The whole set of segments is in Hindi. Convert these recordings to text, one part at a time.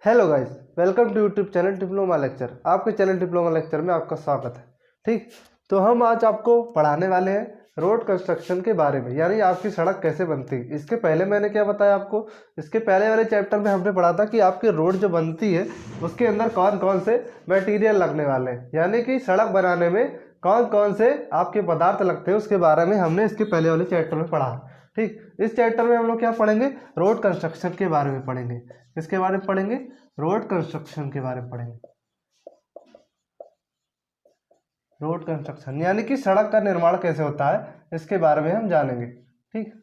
Hello guys, welcome to YouTube channel diploma lecture. आपके चैनल डिप्लोमा लेक्चर में आपका स्वागत है। ठीक, तो हम आज आपको पढ़ाने वाले हैं रोड कंस्ट्रक्शन के बारे में, यानी आपकी सड़क कैसे बनती है। इसके पहले मैंने क्या बताया आपको, इसके पहले वाले चैप्टर में हमने पढ़ा था कि आपकी रोड जो बनती है उसके अंदर कौन कौन से मटेरियल लगने वाले हैं, यानी कि सड़क बनाने में कौन कौन से आपके पदार्थ लगते हैं, उसके बारे में हमने इसके पहले वाले चैप्टर में पढ़ा। ठीक, इस चैप्टर में हम लोग क्या पढ़ेंगे, रोड कंस्ट्रक्शन के बारे में पढ़ेंगे। किसके बारे में पढ़ेंगे, रोड कंस्ट्रक्शन के बारे में पढ़ेंगे। रोड कंस्ट्रक्शन यानी कि सड़क का निर्माण कैसे होता है, इसके बारे में हम जानेंगे। ठीक,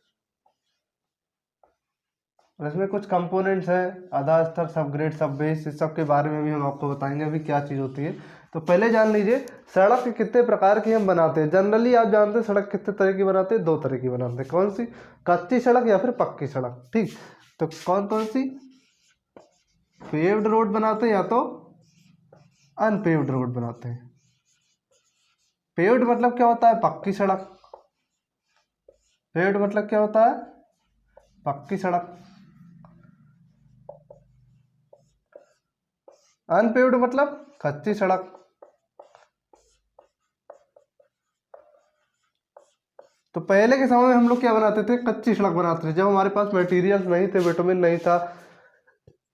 और इसमें कुछ कंपोनेंट्स हैं, आधा स्तर, सब ग्रेड, सब बेस, इस सब के बारे में भी हम आपको बताएंगे अभी क्या चीज़ होती है। तो पहले जान लीजिए सड़क कितने प्रकार की हम बनाते हैं। जनरली आप जानते हैं सड़क कितने तरह की बनाते हैं, दो तरह की बनाते हैं। कौन सी, कच्ची सड़क या फिर पक्की सड़क। ठीक, तो कौन कौन सी, पेव्ड रोड बनाते हैं या तो अनपेव्ड रोड बनाते हैं। पेव्ड मतलब क्या होता है, पक्की सड़क। पेव्ड मतलब क्या होता है, पक्की सड़क। अनपेव्ड मतलब कच्ची सड़क। तो पहले के समय में हम लोग क्या बनाते थे, कच्ची सड़क बनाते थे। जब हमारे पास मटेरियल्स नहीं थे, बिटुमिन नहीं था,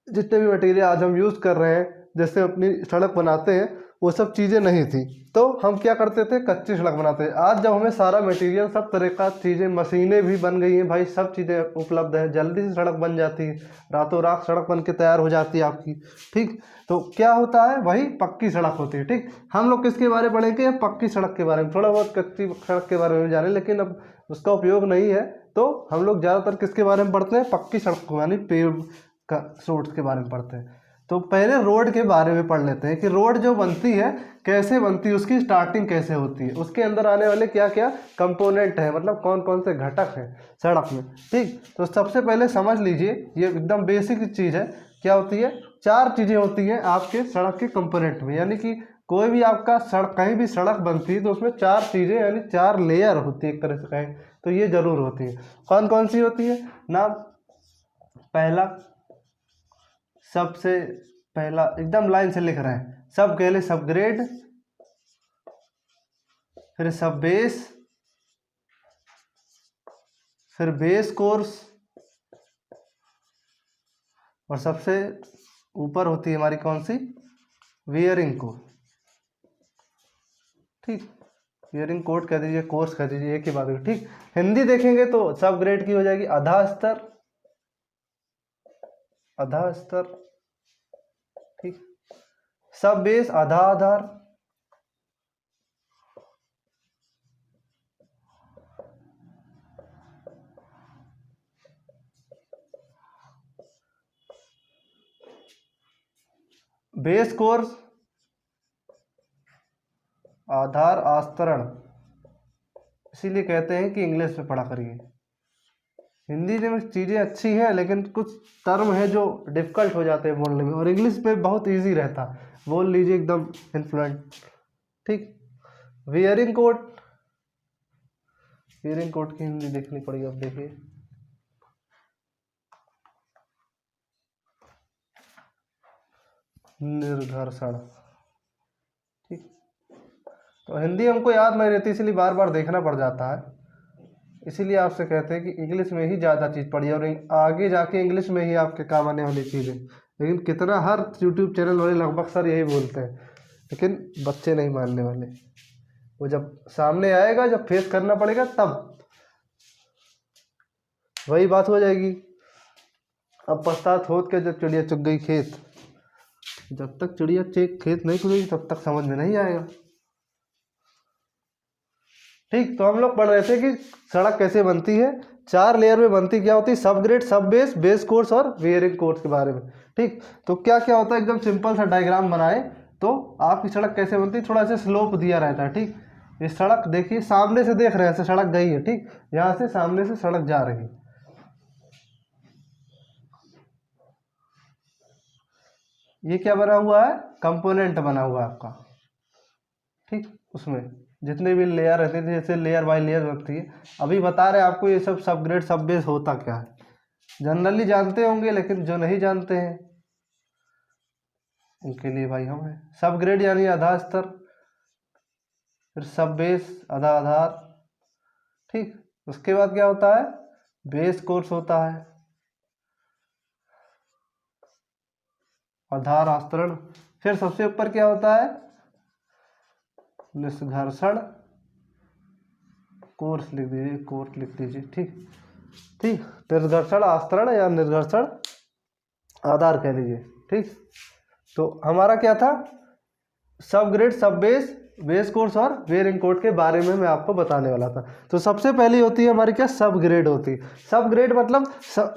जितने भी मटेरियल आज हम यूज़ कर रहे हैं, जैसे अपनी सड़क बनाते हैं, वो सब चीज़ें नहीं थी, तो हम क्या करते थे, कच्ची सड़क बनाते थे। आज जब हमें सारा मटेरियल, सब तरह का चीज़ें, मशीनें भी बन गई हैं भाई, सब चीज़ें उपलब्ध हैं, जल्दी से सड़क बन जाती है, रातों रात सड़क बन के तैयार हो जाती है आपकी। ठीक, तो क्या होता है, वही पक्की सड़क होती है। ठीक, हम लोग किसके बारे में पढ़ेंगे, पक्की सड़क के बारे में। थोड़ा बहुत कच्ची सड़क के बारे में जाने, लेकिन अब उसका उपयोग नहीं है, तो हम लोग ज़्यादातर किसके बारे में पढ़ते हैं, पक्की सड़क को, यानी पेव का रोड के बारे में पढ़ते हैं। तो पहले रोड के बारे में पढ़ लेते हैं कि रोड जो बनती है कैसे बनती है, उसकी स्टार्टिंग कैसे होती है, उसके अंदर आने वाले क्या क्या कंपोनेंट हैं, मतलब कौन कौन से घटक हैं सड़क में। ठीक, तो सबसे पहले समझ लीजिए, ये एकदम बेसिक चीज़ है। क्या होती है, चार चीज़ें होती हैं आपके सड़क के कंपोनेंट में, यानी कि कोई भी आपका सड़क, कहीं भी सड़क बनती है तो उसमें चार चीज़ें, यानी चार लेयर होती है एक तरह से कहें तो, ये जरूर होती है। कौन कौन सी होती है ना, पहला, सबसे पहला, एकदम लाइन से लिख रहे हैं, सब पहले सब ग्रेड, फिर सब बेस, फिर बेस कोर्स, और सबसे ऊपर होती है हमारी कौन सी, वियरिंग कोर्स। ठीक, वियरिंग कोड कह दीजिए, कोर्स कह दीजिए, एक ही बात है। ठीक, हिंदी देखेंगे तो सब ग्रेड की हो जाएगी आधा स्तर, आधा स्तर। ठीक, सब बेस आधा आधार, बेस कोर्स, आधार आस्तरण। इसीलिए कहते हैं कि इंग्लिश में पढ़ा करिए। हिंदी में चीज़ें अच्छी हैं, लेकिन कुछ टर्म है जो डिफ़िकल्ट हो जाते हैं बोलने में, और इंग्लिश पे बहुत इजी रहता, बोल लीजिए एकदम इन्फ्लुएंट। ठीक, वियरिंग कोट, वियरिंग कोट की हिंदी देखनी पड़ेगी। अब देखिए, निर्घर्षण। ठीक, तो हिंदी हमको याद नहीं रहती, इसलिए बार बार देखना पड़ जाता है। इसीलिए आपसे कहते हैं कि इंग्लिश में ही ज़्यादा चीज़ पढ़िए, और आगे जाके इंग्लिश में ही आपके काम आने वाली चीज़ें। लेकिन कितना, हर यूट्यूब चैनल वाले लगभग सर यही बोलते हैं, लेकिन बच्चे नहीं मानने वाले। वो जब सामने आएगा, जब फेस करना पड़ेगा, तब वही बात हो जाएगी। अब पछतात होत के जब चिड़िया चुग गई खेत, जब तक चिड़िया चेक खेत नहीं खुलेगी तब तक समझ में नहीं आएगा। ठीक, तो हम लोग पढ़ रहे थे कि सड़क कैसे बनती है, चार लेयर में बनती क्या होती है, सब ग्रेड, सब बेस, बेस कोर्स और वियरिंग कोर्स के बारे में। ठीक, तो क्या क्या होता है, एकदम सिंपल सा डायग्राम बनाए तो आपकी सड़क कैसे बनती है। थोड़ा सा स्लोप दिया रहता है। ठीक, ये सड़क देखिए, सामने से देख रहे हैं, सड़क गई है। ठीक, यहाँ से सामने से सड़क जा रही है। ये क्या बना हुआ है, कंपोनेंट बना हुआ है आपका। ठीक, उसमें जितने भी लेयर रहते थे, जैसे लेयर बाय लेयर बनती है। अभी बता रहे हैं आपको ये सब सब ग्रेड, सब बेस होता क्या है, जनरली जानते होंगे, लेकिन जो नहीं जानते हैं उनके लिए भाई हम है। सब ग्रेड यानी आधा स्तर, फिर सब बेस आधा आधार, ठीक। उसके बाद क्या होता है, बेस कोर्स होता है, आधार आस्तरण, फिर सबसे ऊपर क्या होता है, निष्घर्षण कोर्स लिख दीजिए, कोर्स लिख दीजिए, ठीक ठीक। निर्घर्षण आस्तरण या निर्घर्षण आधार कह लीजिए, ठीक। तो हमारा क्या था, सब ग्रेड, सब बेस, बेस कोर्स और बेयरिंग कोड के बारे में मैं आपको बताने वाला था। तो सबसे पहली होती है हमारी क्या, सब ग्रेड होती है। सब ग्रेड मतलब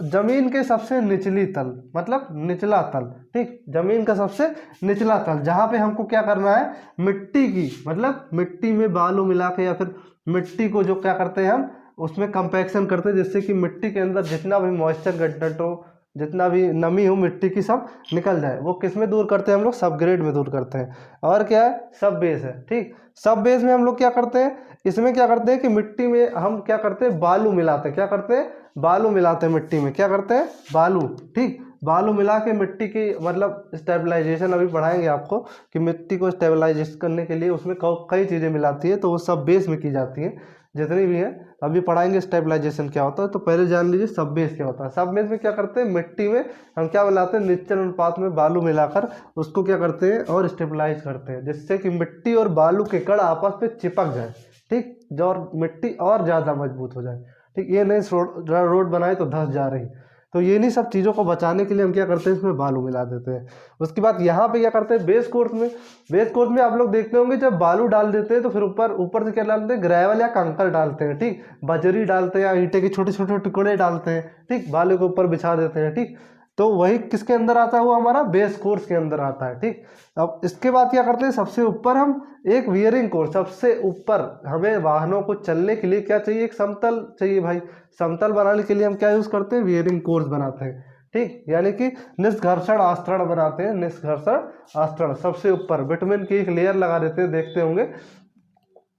जमीन के सबसे निचली तल, मतलब निचला तल, ठीक। जमीन का सबसे निचला तल, जहाँ पे हमको क्या करना है, मिट्टी की, मतलब मिट्टी में बालू मिला के या फिर मिट्टी को जो क्या करते हैं हम उसमें कंपैक्शन करते हैं, जिससे कि मिट्टी के अंदर जितना भी मॉइस्चर कंटेंट हो, जितना भी नमी हो मिट्टी की, सब निकल जाए। वो किस में दूर करते हैं हम लोग, सब ग्रेड में दूर करते हैं। और क्या है, सब बेस है, ठीक। सब बेस में हम लोग क्या करते हैं, इसमें क्या करते हैं कि मिट्टी में हम क्या करते हैं, बालू मिलाते हैं। क्या करते हैं, बालू मिलाते हैं मिट्टी में, क्या करते हैं, बालू, ठीक। बालू मिला के मिट्टी की मतलब स्टेबलाइजेशन अभी पढ़ाएंगे आपको कि मिट्टी को स्टेबलाइजेशन करने के लिए उसमें कई चीज़ें मिलाती है, तो वो सब बेस में की जाती है जितनी भी है। अभी पढ़ाएंगे स्टेबलाइजेशन क्या होता है, तो पहले जान लीजिए सब बेस क्या होता है। सब बेस में क्या करते हैं, मिट्टी में हम क्या मिलाते हैं, निश्चल अनुपात में बालू मिलाकर उसको क्या करते हैं और स्टेबलाइज करते हैं, जिससे कि मिट्टी और बालू के कण आपस में चिपक जाए, ठीक। जो और मिट्टी और ज़्यादा मजबूत हो जाए, ठीक। ये नहीं रोड बनाए तो धंस जा रही, तो ये नहीं, सब चीज़ों को बचाने के लिए हम क्या करते हैं, इसमें बालू मिला देते हैं। उसके बाद यहाँ पे क्या करते हैं, बेस कोर्स में, बेस कोर्स में आप लोग देखते होंगे जब बालू डाल देते हैं तो फिर ऊपर ऊपर से क्या डालते हैं, ग्रेवल या कंकर डालते हैं, ठीक। बजरी डालते हैं या ईंटे के छोटे छोटे टुकड़े डालते हैं, ठीक। बालू के ऊपर बिछा देते हैं, ठीक। तो वही किसके अंदर आता है, वो हमारा बेस कोर्स के अंदर आता है, ठीक। अब इसके बाद क्या करते हैं, सबसे ऊपर हम एक वियरिंग कोर्स, सबसे ऊपर हमें वाहनों को चलने के लिए क्या चाहिए, एक समतल चाहिए भाई। समतल बनाने के लिए हम क्या यूज करते हैं, वियरिंग कोर्स बनाते हैं, ठीक। यानी कि निष्घर्षण आस्तरण बनाते हैं, निष्घर्षण आस्तरण रहते ऊपर विटामिन की एक लेयर लगा देते हैं, देखते होंगे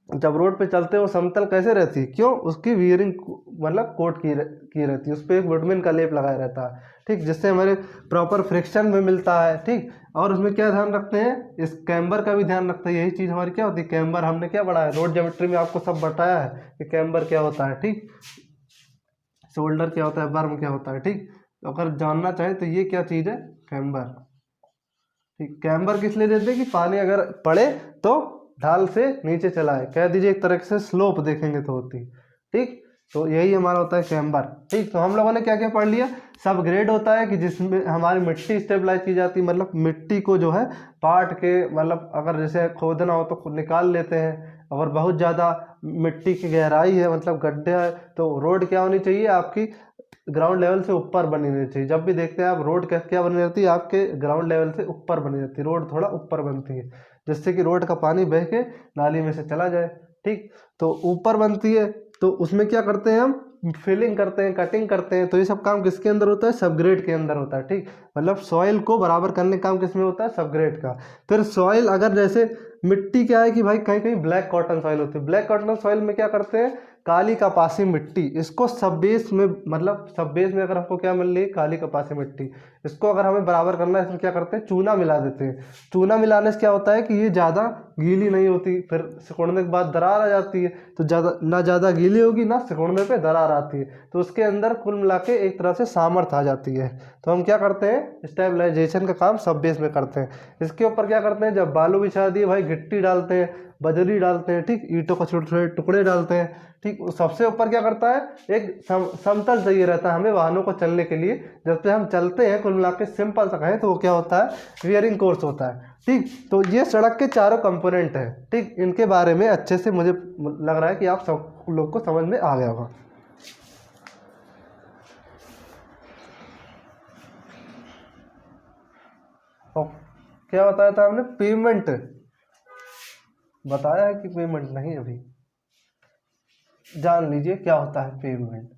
जब रोड पे चलते हैं वो समतल कैसे रहती है, क्यों, उसकी वियरिंग मतलब कोट की रहती है, उस पर एक विटामिन का लेप लगाया रहता है, ठीक। जिससे हमारे प्रॉपर फ्रिक्शन में मिलता है, ठीक। और उसमें क्या ध्यान रखते हैं, इस कैम्बर का भी ध्यान रखते हैं। यही चीज़ हमारी क्या होती है, कैम्बर हमने क्या पढ़ा है, रोड ज्योमेट्री में आपको सब बताया है कि कैम्बर क्या होता है, ठीक। शोल्डर क्या होता है, बर्म क्या होता है, ठीक। तो अगर जानना चाहे तो ये क्या चीज़ है, कैम्बर, ठीक। कैम्बर किस लिए देते हैं कि पानी अगर पड़े तो ढाल से नीचे चला है, कह दीजिए एक तरह से स्लोप देखेंगे तो होती, ठीक। तो यही हमारा होता है कैम्बर, ठीक। तो हम लोगों ने क्या क्या पढ़ लिया, सब ग्रेड होता है कि जिसमें हमारी मिट्टी स्टेबलाइज की जाती है, मतलब मिट्टी को जो है पाट के, मतलब अगर जैसे खोदना हो तो निकाल लेते हैं। अगर बहुत ज़्यादा मिट्टी की गहराई है, मतलब गड्ढे है, तो रोड क्या होनी चाहिए आपकी, ग्राउंड लेवल से ऊपर बनी रहनी चाहिए। जब भी देखते हैं आप रोड क्या बनी रहती है, आपके ग्राउंड लेवल से ऊपर बनी रहती है, रोड थोड़ा ऊपर बनती है, जिससे कि रोड का पानी बह के नाली में से चला जाए, ठीक। तो ऊपर बनती है, तो उसमें क्या करते हैं हम, फिलिंग करते हैं, कटिंग करते हैं। तो ये सब काम किसके अंदर होता है, सबग्रेड के अंदर होता है, ठीक। मतलब सॉइल को बराबर करने का काम किसमें होता है, सबग्रेड का। फिर सॉइल अगर जैसे मिट्टी क्या है कि भाई कहीं कहीं ब्लैक कॉटन सॉइल होती है, ब्लैक कॉटन सॉइल में क्या करते हैं, काली कपासी मिट्टी, इसको सब बेस में, मतलब सब बेस में अगर हमको क्या मिल रही है, काली कपासी मिट्टी, इसको अगर हमें बराबर करना है, इसमें क्या करते हैं, चूना मिला देते हैं। चूना मिलाने से क्या होता है कि ये ज़्यादा गीली नहीं होती, फिर सिकुड़ने के बाद दरार आ जाती है। तो ज़्यादा ना ज़्यादा गीली होगी ना सिकुड़ने पे दरार आती है, तो उसके अंदर कुल मिला के एक तरह से सामर्थ्य आ जाती है। तो हम क्या करते हैं, स्टेबलाइजेशन का काम सब बेस में करते हैं। इसके ऊपर क्या करते हैं, जब बालू बिछा दिए भाई, गिट्टी डालते हैं, बजरी डालते हैं, ठीक। ईंटों को छोटे छोटे टुकड़े डालते हैं, ठीक। सबसे ऊपर क्या करता है, एक समतल चाहिए रहता है हमें वाहनों को चलने के लिए। जब से हम चलते हैं कुल मिला के सिंपल सा कहें तो वो क्या होता है, वियरिंग कोर्स होता है, ठीक। तो ये सड़क के चारों कंपोनेंट हैं, ठीक। इनके बारे में अच्छे से मुझे लग रहा है कि आप सब लोग को समझ में आ गया होगा। और क्या बताया था हमने, पेमेंट बताया है कि पेमेंट नहीं, अभी जान लीजिए क्या होता है पेमेंट।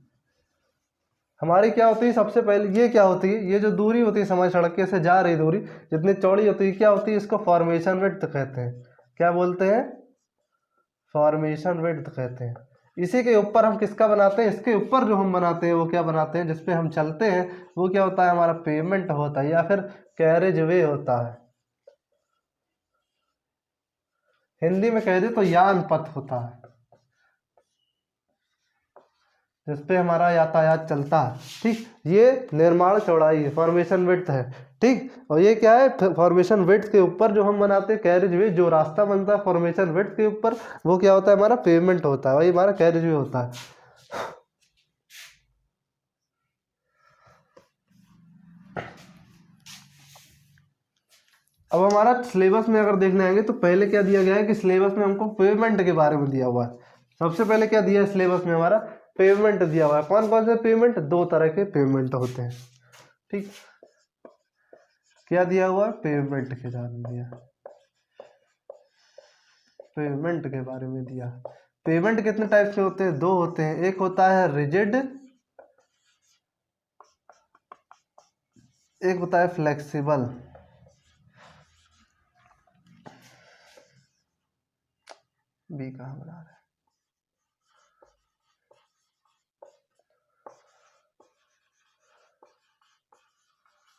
हमारी क्या होती है, सबसे पहले ये क्या होती है, ये जो दूरी होती है हमारी सड़क के से जा रही दूरी जितनी चौड़ी होती है, क्या होती है, इसको फॉर्मेशन विड्थ कहते हैं। क्या बोलते हैं, फॉर्मेशन विड्थ कहते हैं। इसी के ऊपर हम किसका बनाते हैं, इसके ऊपर जो हम बनाते हैं वो क्या बनाते हैं, जिसपे हम चलते हैं वो क्या होता है, हमारा पेमेंट होता है या फिर कैरेज वे होता है। हिंदी में कह दे तो यान पथ होता है, जिसपे हमारा यातायात चलता है। ठीक, ये निर्माण चौड़ाई है, फॉर्मेशन विड्थ है। ठीक, और ये क्या है, फॉर्मेशन विड्थ के ऊपर जो हम बनाते हैं कैरिज वे, जो रास्ता बनता है फॉर्मेशन विड्थ के ऊपर, वो क्या होता है, हमारा पेमेंट होता है, वही हमारा कैरिज वे होता है। अब हमारा सिलेबस में अगर देखने आएंगे तो पहले क्या दिया गया है कि सिलेबस में हमको पेमेंट के बारे में दिया हुआ है। सबसे पहले क्या दिया है सिलेबस में, हमारा पेमेंट दिया हुआ है। कौन कौन से पेमेंट, दो तरह के पेमेंट होते हैं। ठीक, क्या दिया हुआ है, पेमेंट के बारे में दिया, पेमेंट के बारे में दिया। पेमेंट कितने टाइप के होते हैं, दो होते हैं। एक होता है रिजिड, एक होता है फ्लेक्सिबल। बी कहाँ बना रहे हैं,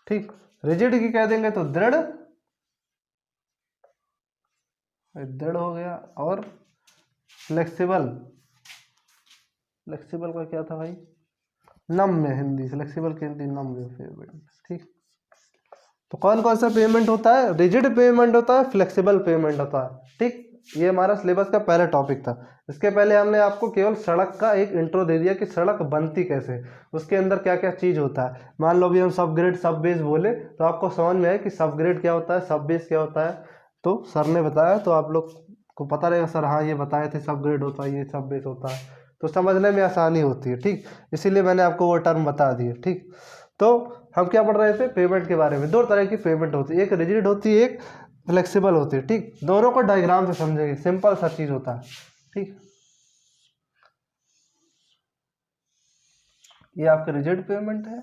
ठीक। रिजिड की कह देंगे तो दृढ़, दृढ़ हो गया। और फ्लेक्सिबल, फ्लेक्सिबल का क्या था भाई, नम्य, हिंदी फ्लेक्सिबल की हिंदी नम्य पेमेंट। ठीक, तो कौन कौन सा पेमेंट होता है, रिजिड पेमेंट होता है, फ्लेक्सिबल पेमेंट होता है। ठीक, ये हमारा सिलेबस का पहला टॉपिक था। इसके पहले हमने आपको केवल सड़क का एक इंट्रो दे दिया कि सड़क बनती कैसे, उसके अंदर क्या क्या चीज़ होता है। मान लो भी हम सब ग्रेड सब बेस बोले तो आपको समझ में आए कि सब ग्रेड क्या होता है, सब बेस क्या होता है। तो सर ने बताया तो आप लोग को पता रहेगा, सर हाँ ये बताए थे सब ग्रेड होता है, ये सब बेस होता है, तो समझने में आसानी होती है। ठीक, इसीलिए मैंने आपको वो टर्म बता दिए। ठीक, तो हम क्या पढ़ रहे थे, पेमेंट के बारे में। दो तरह की पेमेंट होती है, एक रिजिड होती है, एक फ्लेक्सिबल होती है। ठीक, दोनों को डायग्राम से समझेंगे, सिंपल सा चीज होता है। ठीक, ये आपका रिजिड पेमेंट है,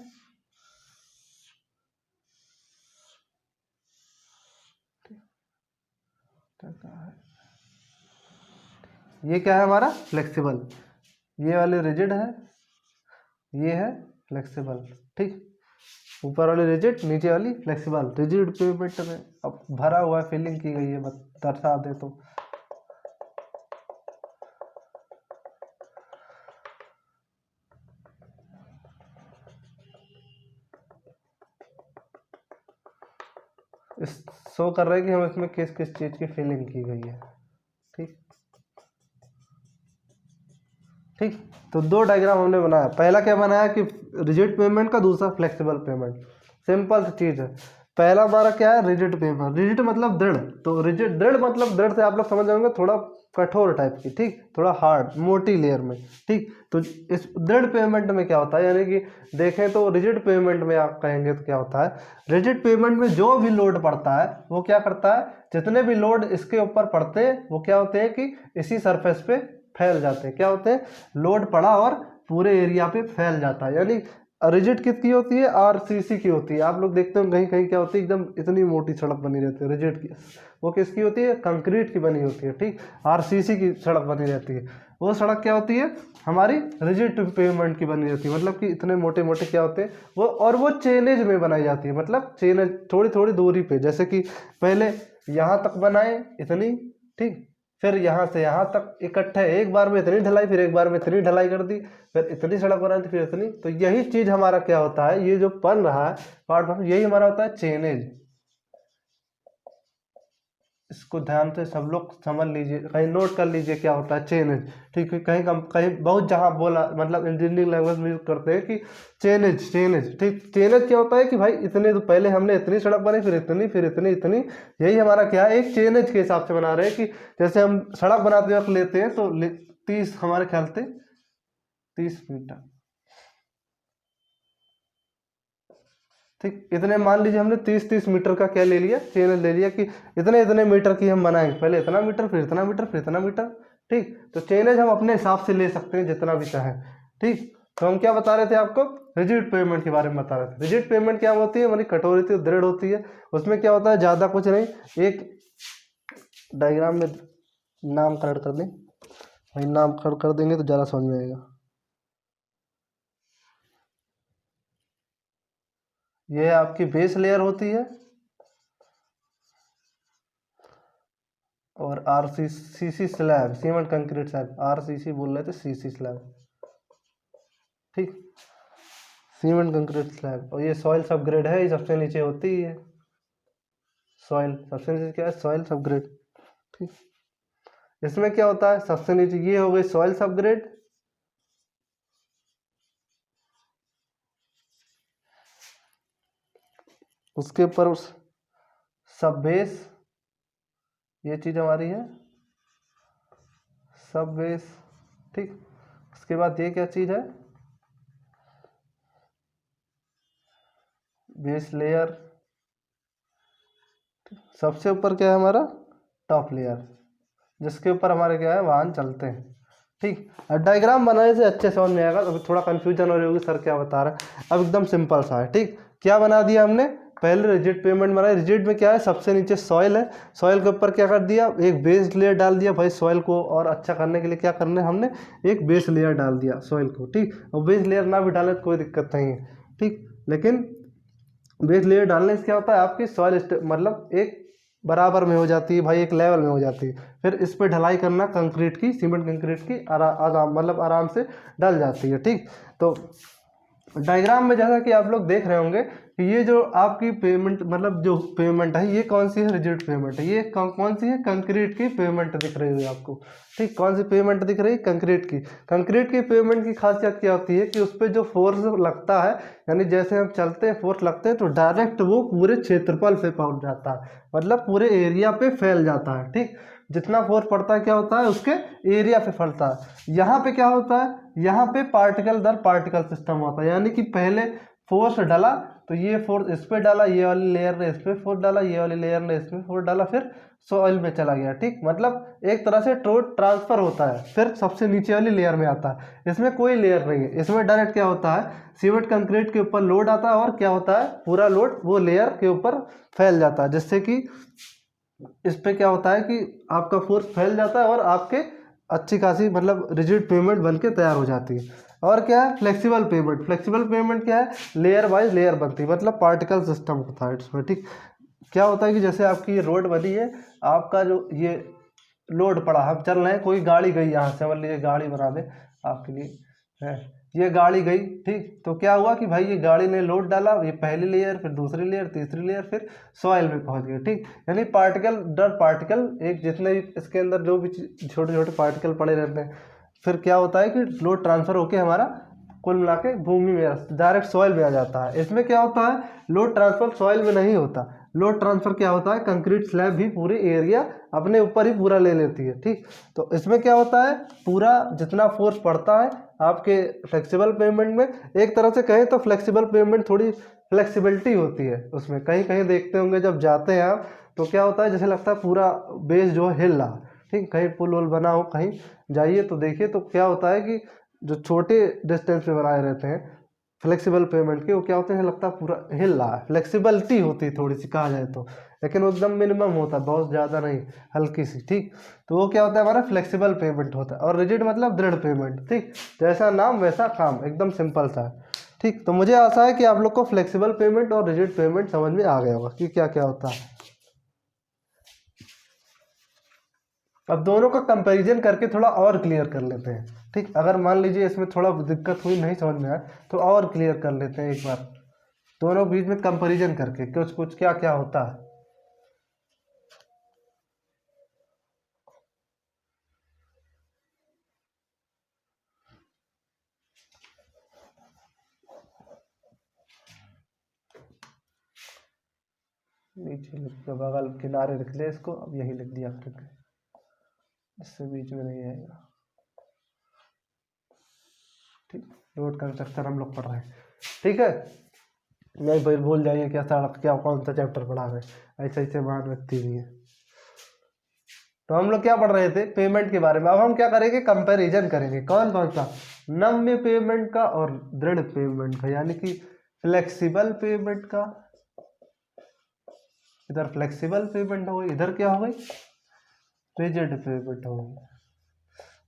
ये क्या है हमारा फ्लेक्सिबल, ये वाले रिजिड है, ये है फ्लेक्सिबल। ठीक, ऊपर वाली रिजिड, नीचे वाली फ्लेक्सिबल। रिजिड पेमेंट में अब भरा हुआ फिलिंग की गई है, बस दर्शा दे तो। इस शो कर रहे हैं कि हम इसमें किस किस चीज की फिलिंग की गई है। ठीक, ठीक, तो दो डायग्राम हमने बनाया। पहला क्या बनाया कि रिजिड पेमेंट का, दूसरा फ्लेक्सिबल पेमेंट। सिंपल सी चीज है। पहला हमारा क्या है, रिजिड पेमेंट। रिजिड मतलब दृढ़, तो रिजिड दृढ़ मतलब दृढ़ से आप लोग समझ जाओगे थोड़ा कठोर टाइप की। ठीक, थोड़ा हार्ड, मोटी लेयर में। ठीक, तो इस दृढ़ पेमेंट में क्या होता है, यानी कि देखें तो रिजिड पेमेंट में आप कहेंगे तो क्या होता है, रिजिड पेमेंट में जो भी लोड पड़ता है वो क्या करता है, जितने भी लोड इसके ऊपर पड़ते हैं वो क्या होते हैं कि इसी सरफेस पे फैल जाते हैं। क्या होते हैं, लोड पड़ा और पूरे एरिया पे फैल जाता है। यानी रिजिड किसकी होती है, आरसीसी की होती है। आप लोग देखते हो कहीं कहीं क्या होती है, एकदम इतनी मोटी सड़क बनी रहती है रिजिड की, वो किसकी होती है, कंक्रीट की बनी होती है। ठीक, आरसीसी की सड़क बनी रहती है, वो सड़क क्या होती है, हमारी रिजिड पेमेंट की बनी रहती है। मतलब कि इतने मोटे मोटे क्या होते हैं वो, और वो चेनेज में बनाई जाती है। मतलब चेनेज थोड़ी थोड़ी दूरी पे, जैसे कि पहले यहाँ तक बनाए इतनी, ठीक, फिर यहाँ से यहाँ तक इकट्ठे एक बार में इतनी ढलाई, फिर एक बार में इतनी ढलाई कर दी, फिर इतनी सड़क बना दी, फिर इतनी। तो यही चीज हमारा क्या होता है, ये जो बन रहा है पार्ट, यही हमारा होता है चेनेज। इसको ध्यान से सब लोग समझ लीजिए, कहीं नोट कर लीजिए क्या होता है चेनेज। ठीक है, कहीं कम कहीं बहुत जहाँ बोला, मतलब इंजीनियरिंग लैंग्वेज में यूज करते हैं कि चेनेज, चेनेज। ठीक, चेनेज क्या होता है कि भाई इतने तो पहले हमने इतनी सड़क बनाई, फिर इतनी, फिर इतनी, इतनी। यही हमारा क्या है, एक चेनेज के हिसाब से बना रहे हैं। कि जैसे हम सड़क बनाते वक्त लेते हैं तो 30, हमारे ख्याल से 30 मीटर। ठीक, इतने मान लीजिए हमने 30-30 मीटर का क्या ले लिया, चेन ले लिया कि इतने इतने मीटर की हम बनाएंगे, पहले इतना मीटर, फिर इतना मीटर, फिर इतना मीटर। ठीक, तो चेनेज हम अपने हिसाब से ले सकते हैं जितना भी चाहें। ठीक, तो हम क्या बता रहे थे आपको, रिजिड पेमेंट के बारे में बता रहे थे। रिजिड पेमेंट क्या होती है, हमारी कठोर होती है, दृढ़ होती है। उसमें क्या होता है, ज़्यादा कुछ नहीं, एक डायग्राम में नाम कलर कर दें भाई, नाम कलर कर देंगे तो ज़्यादा समझ में आएगा। ये आपकी बेस लेयर होती है, और RCC slab, cement concrete slab, RCC बोल रहे थे, CC स्लैब, ठीक, सीमेंट कंक्रीट स्लैब। और ये सॉइल सबग्रेड है, ये सबसे नीचे होती है सॉइल, सबसे नीचे क्या है, सॉइल सबग्रेड, ठीक। इसमें क्या होता है, सबसे नीचे ये हो गई सॉइल सबग्रेड, उसके ऊपर सब बेस, ये चीज हमारी है सब बेस, ठीक। उसके बाद ये क्या चीज है, बेस लेयर, सबसे ऊपर क्या है हमारा, टॉप लेयर, जिसके ऊपर हमारे क्या है, वाहन चलते हैं, ठीक। और डायग्राम बनाने से अच्छे समझ में आएगा। अभी थोड़ा कंफ्यूजन हो रही होगी सर क्या बता रहा है, अब एकदम सिंपल सा है, ठीक। क्या बना दिया हमने, पहले रिजिड पेमेंट बनाया, रिजिड में क्या है, सबसे नीचे सॉइल है, सॉइल के ऊपर क्या कर दिया, एक बेस लेयर डाल दिया। भाई सॉइल को और अच्छा करने के लिए क्या करना है, हमने एक बेस लेयर डाल दिया सॉइल को, ठीक। और बेस लेयर ना भी डाले तो कोई दिक्कत नहीं है, ठीक। लेकिन बेस लेयर डालने से क्या होता है, आपकी सॉइल मतलब एक बराबर में हो जाती है भाई, एक लेवल में हो जाती है। फिर इस पे ढलाई करना कंक्रीट की, सीमेंट कंक्रीट की आराम मतलब आराम से डल जाती है, ठीक। तो डायग्राम में जैसा कि आप लोग देख रहे होंगे कि ये जो आपकी पेमेंट मतलब जो पेमेंट है, ये कौन सी है, रिजिड पेमेंट है। ये कौन सी है, कंक्रीट की पेमेंट दिख रही है आपको, ठीक। कौन सी पेमेंट दिख रही है, कंक्रीट की। कंक्रीट की पेमेंट की खासियत क्या होती है कि उस पर जो फोर्स लगता है, यानी जैसे हम चलते हैं फोर्स लगते हैं तो डायरेक्ट वो पूरे क्षेत्रफल पे पहुंच जाता है, मतलब पूरे एरिया पे फैल जाता है, ठीक। जितना फोर्स पड़ता है क्या होता है, उसके एरिया पे फैलता है। यहाँ पे क्या होता है, यहाँ पे पार्टिकल दर पार्टिकल सिस्टम होता है, यानी कि पहले फोर्स डाला तो ये फोर्स इस पे डाला, ये वाली लेयर ने इस पे फोर्स डाला, ये वाली लेयर ने इसमें फोर्स डाला, फिर सॉइल में चला गया, ठीक। मतलब एक तरह से ट्रांसफर होता है, फिर सबसे नीचे वाली लेयर में आता है। इसमें कोई लेयर नहीं है, इसमें डायरेक्ट क्या होता है, सीमेंट कंक्रीट के ऊपर लोड आता है और क्या होता है, पूरा लोड वो लेयर के ऊपर फैल जाता है, जिससे कि इस पे क्या होता है कि आपका फोर्स फैल जाता है और आपके अच्छी खासी मतलब रिजिड पेमेंट बन के तैयार हो जाती है। और क्या है, फ्लेक्सिबल पेमेंट। फ्लेक्सिबल पेमेंट क्या है, लेयर वाइज लेयर बनती है, मतलब पार्टिकल सिस्टम होता है इसमें, ठीक। क्या होता है कि जैसे आपकी ये रोड बनी है, आपका जो ये लोड पड़ा, हम चल रहे हैं, कोई गाड़ी गई यहाँ से, मान लीजिए गाड़ी बना दे आपके लिए है, ये गाड़ी गई, ठीक। तो क्या हुआ कि भाई ये गाड़ी ने लोड डाला, ये पहली लेयर, फिर दूसरी लेयर, तीसरी लेयर, फिर सॉइल में पहुंच गई, ठीक। यानी पार्टिकल दर पार्टिकल, एक जितने भी इसके अंदर जो भी छोटे छोटे पार्टिकल पड़े रहते हैं, फिर क्या होता है कि लोड ट्रांसफर होके हमारा कुल मिला के भूमि में डायरेक्ट सॉइल में आ जाता है। इसमें क्या होता है, लोड ट्रांसफर सॉइल में नहीं होता, लोड ट्रांसफर क्या होता है, कंक्रीट स्लैब भी पूरे एरिया अपने ऊपर ही पूरा ले लेती है, ठीक। तो इसमें क्या होता है, पूरा जितना फोर्स पड़ता है आपके फ्लेक्सिबल पेमेंट में, एक तरह से कहें तो फ्लेक्सिबल पेमेंट थोड़ी फ्लेक्सिबिलिटी होती है उसमें। कहीं कहीं देखते होंगे जब जाते हैं आप, तो क्या होता है, जैसे लगता है पूरा बेस जो है हिल रहा, ठीक। कहीं पुल वुल बना हो, कहीं जाइए तो देखिए, तो क्या होता है कि जो छोटे डिस्टेंस पे बनाए रहते हैं फ्लेक्सिबल पेमेंट के, वो क्या होते हैं, लगता है पूरा हिल रहा है, फ्लेक्सिबिलिटी होती है थोड़ी सी कहा जाए तो, लेकिन वो एकदम मिनिमम होता है, बहुत ज़्यादा नहीं, हल्की सी, ठीक। तो वो क्या होता है, हमारा फ्लेक्सिबल पेमेंट होता है। और रिजिड मतलब दृढ़ पेमेंट, ठीक। जैसा नाम वैसा काम, एकदम सिंपल सा है, ठीक। तो मुझे आशा है कि आप लोग को फ्लेक्सिबल पेमेंट और रिजिड पेमेंट समझ में आ गया होगा कि क्या क्या होता है। अब दोनों का कंपैरिजन करके थोड़ा और क्लियर कर लेते हैं, ठीक। अगर मान लीजिए इसमें थोड़ा दिक्कत हुई, नहीं समझ में आया, तो और क्लियर कर लेते हैं एक बार, दोनों बीच में कंपैरिजन करके कुछ कुछ क्या क्या होता है। नीचे लिख दो, बगल किनारे लिख ले इसको, अब यही लिख दिया करके, इससे बीच में नहीं आएगा, ठीक। रोड कंस्ट्रक्शन हम लोग पढ़ रहे हैं, ठीक है। नहीं भाई भूल जाइए क्या सड़क क्या कौन सा चैप्टर पढ़ा रहे हैं, ऐसे ऐसे महान व्यक्ति भी है। तो हम लोग क्या पढ़ रहे थे, पेमेंट के बारे में। अब हम क्या करेंगे, कंपैरिजन करेंगे, कौन कौन सा, नम्य पेमेंट का और दृढ़ पेमेंट का, यानी कि फ्लेक्सिबल पेमेंट का, इधर फ्लेक्सिबल पेमेंट हो गई, इधर क्या हो गई, रिजिड पेमेंट हो गई।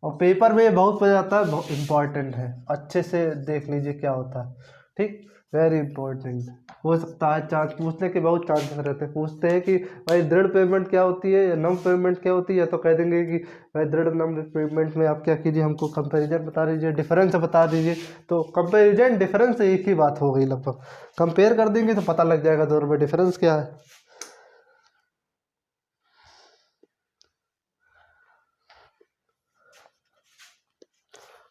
और पेपर में बहुत पड़ जाता है, बहुत इंपॉर्टेंट है, अच्छे से देख लीजिए क्या होता है, ठीक, वेरी इंपॉर्टेंट। हो सकता है चांस पूछने के बहुत चांसेस रहते हैं, पूछते हैं कि भाई दृढ़ पेमेंट क्या होती है या नम पेमेंट क्या होती है, या तो कह देंगे कि भाई दृढ़ नम पेमेंट में आप क्या कीजिए, हमको कंपैरिजन बता दीजिए, डिफरेंस बता दीजिए। तो कंपैरिजन डिफरेंस एक ही बात हो गई लगभग, कंपेयर कर देंगे तो पता लग जाएगा दोनों में डिफरेंस क्या है।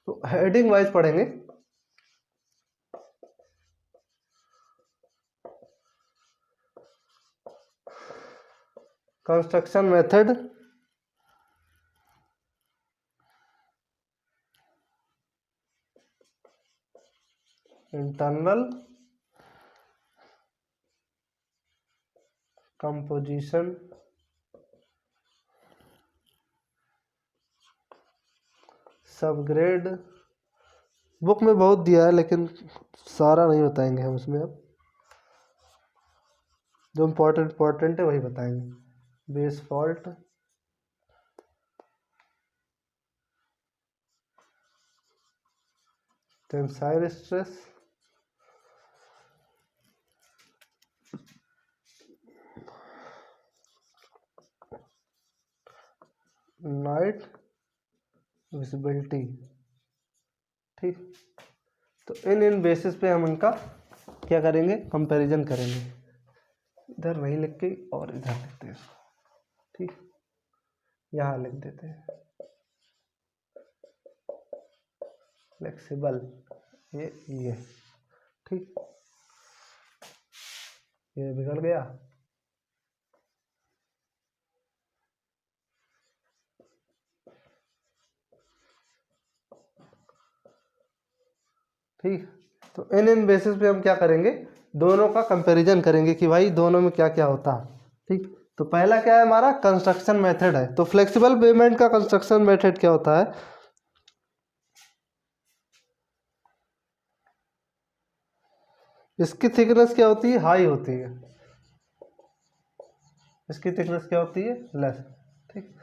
तो हेडिंग वाइज पढ़ेंगे। Construction method, internal composition, subgrade. Book में बहुत दिया है लेकिन सारा नहीं बताएंगे हम इसमें, अब जो इम्पोर्टेंट है वही बताएंगे। Base fault, tensile stress, night visibility. ठीक, तो इन बेसिस पे हम इनका क्या करेंगे, कंपैरिजन करेंगे। इधर नहीं लिख के और इधर लिखते हैं, ठीक, यहाँ लिख देते हैं फ्लेक्सिबल, ये ठीक, ये बिगड़ गया। ठीक, तो इन बेसिस पे हम क्या करेंगे, दोनों का कंपैरिजन करेंगे कि भाई दोनों में क्या क्या होता है। ठीक, तो पहला क्या है हमारा, कंस्ट्रक्शन मेथड है। तो फ्लेक्सिबल पेमेंट का कंस्ट्रक्शन मेथड क्या होता है, इसकी थिकनेस क्या होती है, हाई होती है, इसकी थिकनेस क्या होती है, लेस। ठीक,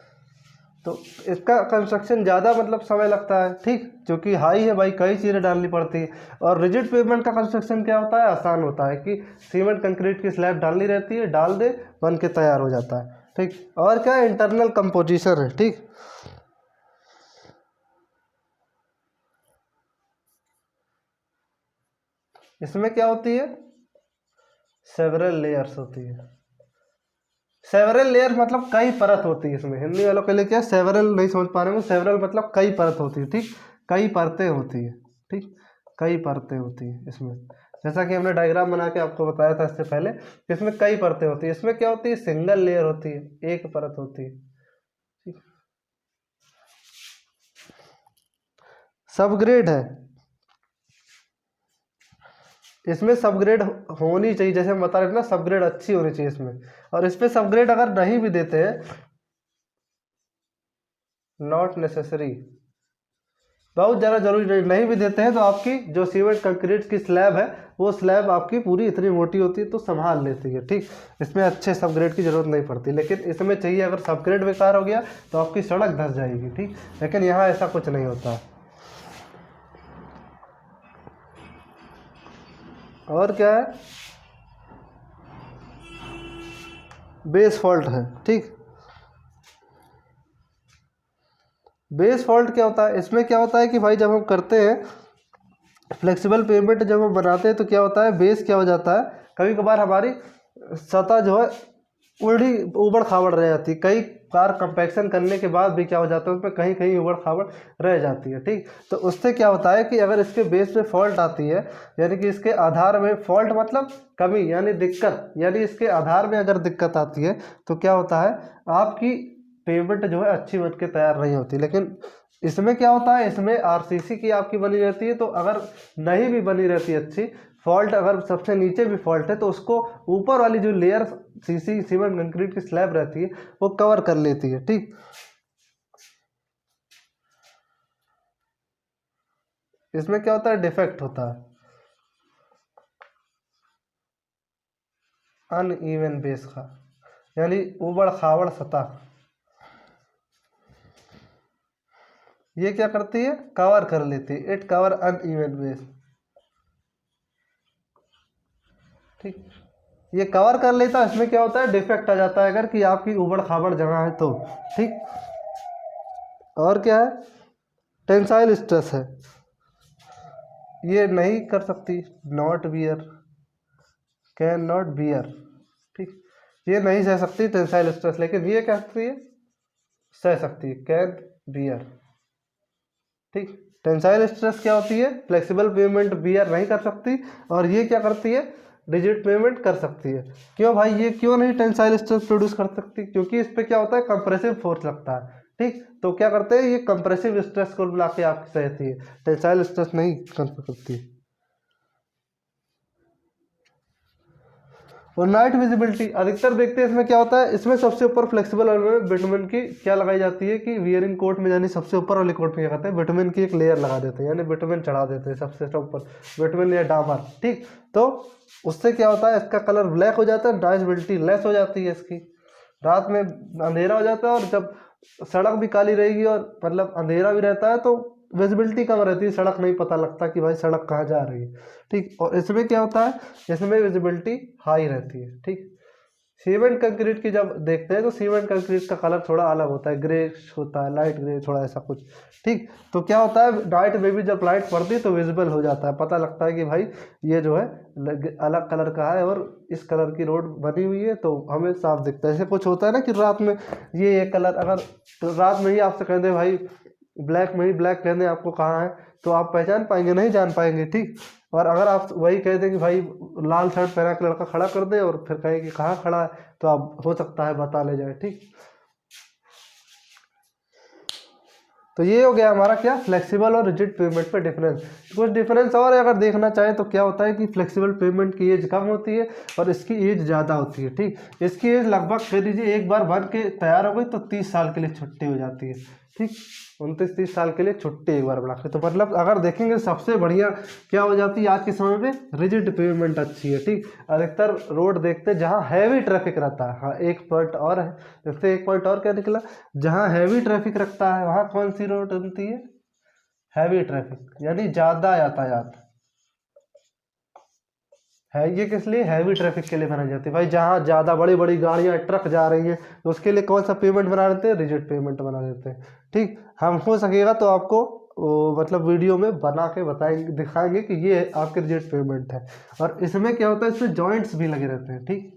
तो इसका कंस्ट्रक्शन ज़्यादा मतलब समय लगता है, ठीक, क्योंकि हाई है भाई, कई चीज़ें डालनी पड़ती है। और रिजिड पेमेंट का कंस्ट्रक्शन क्या होता है, आसान होता है कि सीमेंट कंक्रीट की स्लैब डालनी रहती है, डाल दे, बन के तैयार हो जाता है। ठीक, और क्या है, इंटरनल कंपोजिशन है। ठीक, इसमें क्या होती है, सेवरल लेयर्स होती है। सेवरल लेयर मतलब कई परत होती है इसमें, हिंदी वालों के लिए क्या, सेवरल नहीं समझ पा रहे हो, सेवरल मतलब कई परत होती है। ठीक, कई परतें होती है। ठीक, कई परतें होती है इसमें, जैसा कि हमने डायग्राम बना के आपको बताया था इससे पहले, इसमें कई परतें होती है। इसमें क्या होती है, सिंगल लेयर होती है, एक परत होती है। ठीक, सबग्रेड है, इसमें सबग्रेड होनी चाहिए, जैसे हम बता रहे थे ना, सबग्रेड अच्छी होनी चाहिए इसमें। और इस पे सबग्रेड अगर नहीं भी देते हैं, नॉट नेसेसरी, बहुत ज़्यादा जरूरी नहीं भी देते हैं, तो आपकी जो सीमेंट कंक्रीट की स्लैब है, वो स्लैब आपकी पूरी इतनी मोटी होती है तो संभाल लेती है। ठीक, इसमें अच्छे सबग्रेड की जरूरत नहीं पड़ती, लेकिन इसमें चाहिए, अगर सबग्रेड बेकार हो गया तो आपकी सड़क धंस जाएगी। ठीक, लेकिन यहाँ ऐसा कुछ नहीं होता। और क्या है, बेस फॉल्ट है। ठीक, बेस फॉल्ट क्या होता है, इसमें क्या होता है कि भाई जब हम करते हैं फ्लेक्सिबल पेमेंट, जब हम बनाते हैं तो क्या होता है, बेस क्या हो जाता है, कभी कभार हमारी सतह जो है उड़ी उबड़ खाबड़ रह जाती है, कई बार कंपैक्शन करने के बाद भी क्या हो जाता है, उसमें कहीं कहीं उबड़ खाबड़ रह जाती है। ठीक, तो उससे क्या होता है कि अगर इसके बेस पे फॉल्ट आती है, यानी कि इसके आधार में फॉल्ट मतलब कमी यानी दिक्कत, यानी इसके आधार में अगर दिक्कत आती है, तो क्या होता है, आपकी पेमेंट जो है अच्छी बन के तैयार नहीं होती। लेकिन इसमें क्या होता है, इसमें आरसीसी की आपकी बनी रहती है, तो अगर नहीं भी बनी रहती अच्छी, फॉल्ट अगर सबसे नीचे भी फॉल्ट है, तो उसको ऊपर वाली जो लेयर सीसी सीमेंट कंक्रीट की स्लैब रहती है वो कवर कर लेती है। ठीक, इसमें क्या होता है, डिफेक्ट होता है, अनइवन बेस का, यानी उबड़ खाबड़ सतह, ये क्या करती है, कवर कर लेती है, इट कवर अनइवन बेस। ठीक, ये कवर कर लेता है। इसमें क्या होता है, डिफेक्ट आ जाता है अगर कि आपकी उबड़ खाबड़ जगह है तो। ठीक, और क्या है, टेंसाइल स्ट्रेस है, ये नहीं कर सकती, not bear, can not bear. ठीक, ये नहीं सह सकती टेंसाइल स्ट्रेस, लेकिन ये क्या सकती है, सह सकती है, कैन बियर। ठीक, टेंसाइल स्ट्रेस क्या होती है, फ्लेक्सिबल पेमेंट बियर नहीं कर सकती, और ये क्या करती है, रिजिड पेमेंट कर सकती है। क्यों भाई, ये क्यों नहीं टेंसाइल स्ट्रेस प्रोड्यूस कर सकती, क्योंकि इस पे क्या होता है, कंप्रेसिव फोर्स लगता है। ठीक, तो क्या करते हैं, ये कंप्रेसिव स्ट्रेस को बुला के आपकी सहती है, टेंसाइल स्ट्रेस नहीं करती। और नाइट विजिबिलिटी अधिकतर देखते हैं इसमें क्या होता है, इसमें सबसे ऊपर फ्लेक्सिबल और विटामिन की क्या लगाई जाती है कि वियरिंग कोट में, यानी सबसे ऊपर वाले कोट में क्या करते हैं, विटामिन की एक लेयर लगा देते हैं, यानी विटामिन चढ़ा देते हैं सबसे ऊपर, विटामिन या डामर। ठीक, तो उससे क्या होता है, इसका कलर ब्लैक हो जाता है, नाइट विजिबिलिटी लेस हो जाती है इसकी, रात में अंधेरा हो जाता है, और जब सड़क भी काली रहेगी और मतलब अंधेरा भी रहता है तो विजिबिलिटी कम रहती है, सड़क नहीं पता लगता कि भाई सड़क कहाँ जा रही है। ठीक, और इसमें क्या होता है, इसमें विजिबिलिटी हाई रहती है। ठीक, सीमेंट कंक्रीट की जब देखते हैं तो सीमेंट कंक्रीट का कलर थोड़ा अलग होता है, ग्रे होता है, लाइट ग्रे थोड़ा ऐसा कुछ। ठीक, तो क्या होता है, नाइट में भी जब लाइट पड़ती है तो विजिबल हो जाता है, पता लगता है कि भाई ये जो है अलग कलर का है और इस कलर की रोड बनी हुई है, तो हमें साफ दिखता है। जैसे कुछ होता है ना कि रात में ये कलर, अगर तो रात में ही आपसे कह दे भाई ब्लैक में ही ब्लैक कह दें आपको कहाँ है, तो आप पहचान पाएंगे, नहीं जान पाएंगे। ठीक, और अगर आप वही कह दें कि भाई लाल शर्ट पहना के लड़का खड़ा कर दे और फिर कहे कि कहाँ खड़ा है, तो आप हो सकता है बता ले जाए। ठीक, तो ये हो गया हमारा क्या, फ्लेक्सिबल और रिजिड पेमेंट पे डिफरेंस। कुछ डिफरेंस और अगर देखना चाहें तो क्या होता है कि फ्लेक्सिबल पेमेंट की एज कम होती है और इसकी एज ज़्यादा होती है। ठीक, इसकी एज लगभग कह दीजिए एक बार बन के तैयार हो गई तो 30 साल के लिए छुट्टी हो जाती है। ठीक, 29-30 साल के लिए छुट्टी एक बार बना के, तो मतलब अगर देखेंगे सबसे बढ़िया क्या हो जाती है आज के समय में, रिजिड पेमेंट अच्छी है। ठीक, अधिकतर रोड देखते हैं जहाँ हैवी ट्रैफिक रहता है। हाँ, एक पॉइंट और है, जैसे एक पॉइंट और क्या निकला, जहाँ हैवी ट्रैफिक रखता है वहाँ कौन सी रोड बनती है, हैवी ट्रैफिक, यानी ज़्यादा यातायात है। ये किस लिए, हैवी ट्रैफिक के लिए बनाई जाती है भाई, जहाँ ज़्यादा बड़ी बड़ी गाड़ियाँ ट्रक जा रही हैं, तो उसके लिए कौन सा पेमेंट बना देते हैं, रिजिड पेमेंट बना देते हैं। ठीक, हम हो सकेगा तो आपको मतलब वीडियो में बना के बताएंगे, दिखाएंगे कि ये आपके रिजिड पेमेंट है। और इसमें क्या होता है, इसमें जॉइंट्स भी लगे रहते हैं। ठीक,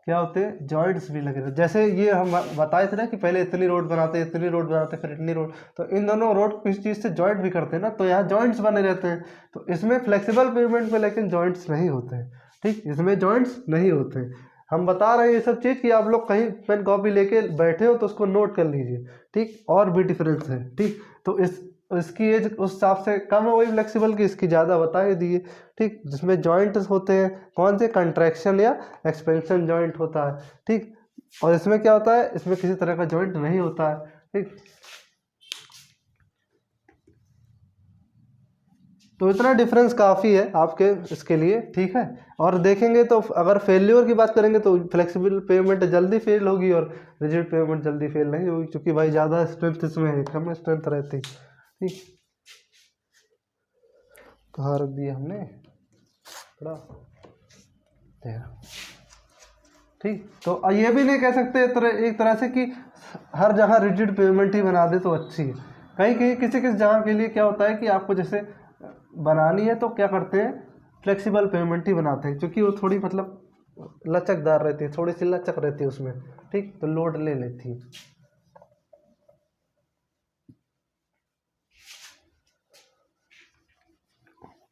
क्या होते हैं, जॉइंट्स भी लगे रहते हैं। जैसे ये हम बताए थे ना कि पहले इतनी रोड बनाते, इतनी रोड बनाते, फिर इतनी रोड, तो इन दोनों रोड किस चीज़ से जॉइंट भी करते हैं ना, तो यहाँ जॉइंट्स बने रहते हैं। तो इसमें फ्लेक्सिबल पेमेंट में लेकिन जॉइंट्स नहीं होते हैं। ठीक, इसमें जॉइंट्स नहीं होते हैं। हम बता रहे हैं ये सब चीज़ कि आप लोग कहीं पेन कॉपी लेके बैठे हो तो उसको नोट कर लीजिए। ठीक, और भी डिफरेंस है। ठीक, तो इसकी एज उस हिसाब से कम हो गई फ्लेक्सिबल की, इसकी ज़्यादा बता ही दिए। ठीक, जिसमें जॉइंट्स होते हैं कौन से, कंट्रैक्शन या एक्सपेंशन जॉइंट होता है। ठीक, और इसमें क्या होता है, इसमें किसी तरह का जॉइंट नहीं होता है। ठीक, तो इतना डिफरेंस काफ़ी है आपके इसके लिए। ठीक है, और देखेंगे तो अगर फेल्योर की बात करेंगे तो फ्लेक्सिबल पेमेंट जल्दी फेल होगी और रिजिड पेमेंट जल्दी फेल नहीं होगी, क्योंकि भाई ज़्यादा स्ट्रेंथ इसमें है, कम स्ट्रेंथ रहती। ठीक, कहाँ रख दिया हमने थोड़ा, ठीक, तो ये भी नहीं कह सकते एक तरह से कि हर जगह रिजिड पेमेंट ही बना दे तो अच्छी है। कहीं कहीं किसी किसी जगह के लिए क्या होता है कि आपको जैसे बनानी है तो क्या करते हैं, फ्लेक्सिबल पेमेंट ही बनाते हैं, क्योंकि वो थोड़ी मतलब लचकदार रहती है, थोड़ी सी लचक रहती है उसमें। ठीक, तो लोड ले लेती है।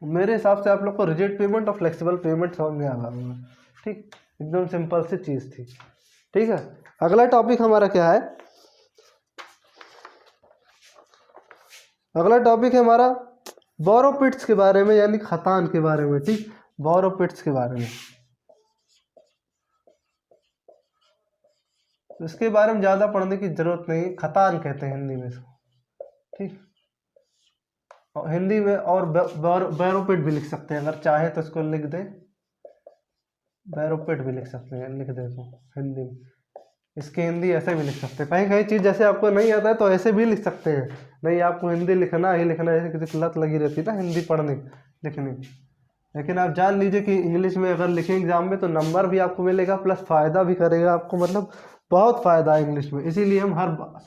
मेरे हिसाब से आप लोग को रिजिड पेमेंट और फ्लेक्सिबल पेमेंट समझ में आ रहा होगा। ठीक, एकदम सिंपल सी चीज़ थी। ठीक है, अगला टॉपिक हमारा क्या है, अगला टॉपिक है हमारा बोरोपिट्स के बारे में, यानी खतान के बारे में। ठीक, बोरोपिट्स के बारे में, इसके बारे में ज़्यादा पढ़ने की जरूरत नहीं, खतान कहते हैं हिंदी में इसको। ठीक, और हिंदी में और बैरोपिट भी लिख सकते हैं, अगर चाहे तो इसको लिख दें, बैरोपिट भी लिख सकते हैं, लिख दें तो हिंदी में, इसकी हिंदी ऐसे भी लिख सकते हैं। कहीं कहीं चीज़ जैसे आपको नहीं आता है तो ऐसे भी लिख सकते हैं, नहीं आपको हिंदी लिखना ही लिखना है, किसी लत लगी रहती है ना हिंदी पढ़ने लिखने, लेकिन आप जान लीजिए कि इंग्लिश में अगर लिखें एग्जाम में तो नंबर भी आपको मिलेगा प्लस फ़ायदा भी करेगा आपको, मतलब बहुत फ़ायदा है इंग्लिश में। इसीलिए हम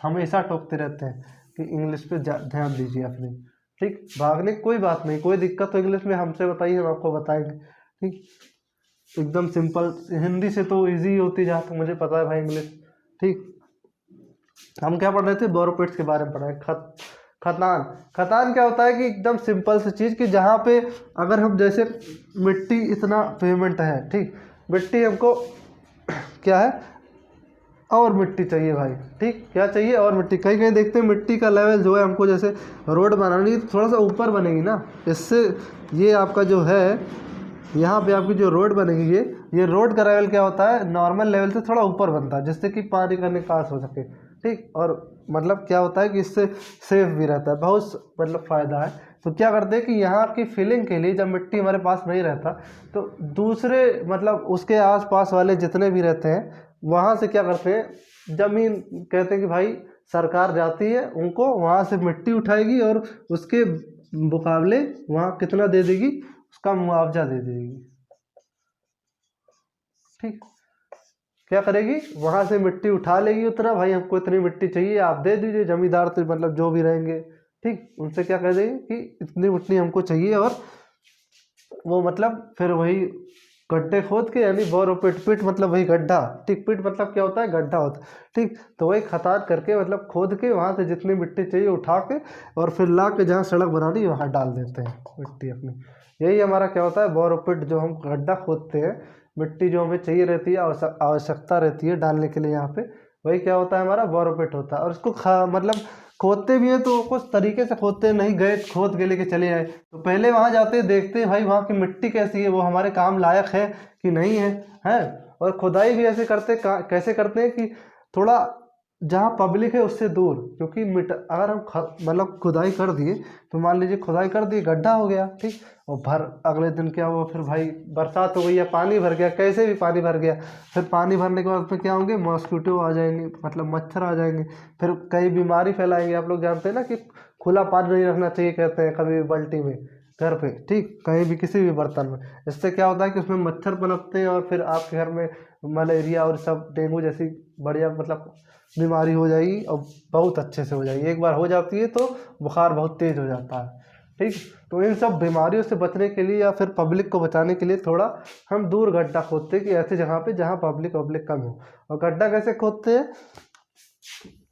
हमेशा टोकते रहते हैं कि इंग्लिश पे ध्यान दीजिए अपने। ठीक, भागने की कोई बात नहीं, कोई दिक्कत तो इंग्लिश में हमसे बताइए, हम आपको बताएंगे। ठीक, एकदम सिंपल। हिंदी से तो इजी होती जहाँ तक मुझे पता है भाई इंग्लिश। ठीक, हम क्या पढ़ रहे थे, बोरोपेट्स के बारे में पढ़ रहे हैं। खतान। खतान क्या होता है कि एकदम सिंपल सी चीज़ कि जहाँ पे अगर हम जैसे मिट्टी इतना पेमेंट है, ठीक, मिट्टी हमको क्या है, और मिट्टी चाहिए भाई। ठीक, क्या चाहिए, और मिट्टी। कहीं कहीं देखते हैं मिट्टी का लेवल जो है हमको जैसे रोड बनानी है तो थोड़ा सा ऊपर बनेगी ना, इससे ये आपका जो है यहाँ पे आपकी जो रोड बनेगी, ये रोड का लेवल क्या होता है, नॉर्मल लेवल से थोड़ा ऊपर बनता है जिससे कि पानी का निकास हो सके। ठीक, और मतलब क्या होता है कि इससे सेफ भी रहता है, बहुत मतलब फ़ायदा है। तो क्या करते हैं कि यहाँ की फिलिंग के लिए जब मिट्टी हमारे पास नहीं रहता तो दूसरे मतलब उसके आसपास वाले जितने भी रहते हैं वहाँ से क्या करते हैं, ज़मीन कहते हैं कि भाई सरकार जाती है उनको, वहाँ से मिट्टी उठाएगी और उसके मुकाबले वहाँ कितना दे देगी, उसका मुआवजा दे देगी। ठीक, क्या करेगी, वहाँ से मिट्टी उठा लेगी उतना, भाई हमको इतनी मिट्टी चाहिए आप दे दीजिए, जमींदार तो मतलब जो भी रहेंगे, ठीक, उनसे क्या कह देगी कि इतनी मिट्टी हमको चाहिए, और वो मतलब फिर वही गड्ढे खोद के, यानी बोर पिट, पिट मतलब वही गड्ढा। ठीक, पिट मतलब क्या होता है, गड्ढा होता है। ठीक, तो वही खतान करके मतलब खोद के वहाँ से जितनी मिट्टी चाहिए उठा के और फिर ला के जहाँ सड़क बनानी वहाँ डाल देते हैं मिट्टी अपनी। यही हमारा क्या होता है, बोर पिट, जो हम गड्ढा खोदते हैं, मिट्टी जो हमें चाहिए रहती है, आवश्यकता रहती है डालने के लिए यहाँ पे, वही क्या होता है, हमारा बोरोपिट होता है। और इसको मतलब खोदते भी हैं तो कुछ तरीके से खोदते हैं, नहीं गए खोद के लेके चले आए, तो पहले वहाँ जाते देखते हैं भाई वहाँ की मिट्टी कैसी है, वो हमारे काम लायक है कि नहीं है, है। और खुदाई भी ऐसे करते कैसे करते हैं कि थोड़ा जहाँ पब्लिक है उससे दूर, क्योंकि अगर हम मतलब खुदाई कर दिए तो मान लीजिए खुदाई कर दिए, गड्ढा हो गया, ठीक, और अगले दिन क्या हुआ, फिर भाई बरसात हो गई या पानी भर गया, कैसे भी पानी भर गया, फिर पानी भरने के बाद फिर क्या होंगे, मॉस्किटो आ जाएंगे, मतलब मच्छर आ जाएंगे, फिर कई बीमारी फैलाएंगे। आप लोग जानते हैं ना कि खुला पानी नहीं रखना चाहिए, कहते हैं कभी भी बाल्टी में घर पे, ठीक, कहीं भी किसी भी बर्तन में। इससे क्या होता है कि उसमें मच्छर पनपते हैं और फिर आपके घर में मलेरिया और सब डेंगू जैसी बढ़िया मतलब बीमारी हो जाएगी, और बहुत अच्छे से हो जाएगी। एक बार हो जाती है तो बुखार बहुत तेज़ हो जाता है। ठीक, तो इन सब बीमारियों से बचने के लिए या फिर पब्लिक को बचाने के लिए थोड़ा हम दूर गड्ढा खोदते हैं कि ऐसी जगह पे जहाँ पब्लिक कम हो। और गड्ढा कैसे खोदते हैं,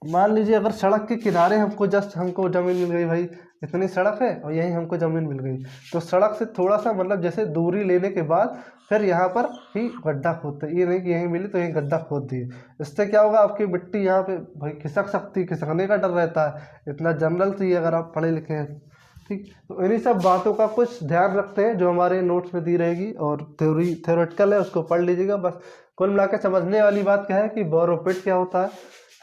मान लीजिए अगर सड़क के किनारे हमको ज़मीन मिल गई भाई, इतनी सड़क है और यहीं हमको ज़मीन मिल गई, तो सड़क से थोड़ा सा मतलब जैसे दूरी लेने के बाद फिर यहाँ पर ही गड्ढा खोदते हैं। ये नहीं कि यहीं मिली तो यहीं गड्ढा खोद दिए। इससे क्या होगा, आपकी मिट्टी यहाँ पे भाई खिसक सकती है, खिसकने का डर रहता है। इतना जनरल से ही अगर आप पढ़े लिखे हैं, ठीक, तो इन्हीं सब बातों का कुछ ध्यान रखते हैं जो हमारे नोट्स में दी रहेगी, और थ्योरेटिकल है उसको पढ़ लीजिएगा बस। कुल मिला के समझने वाली बात क्या है कि बोरोपिट क्या होता है,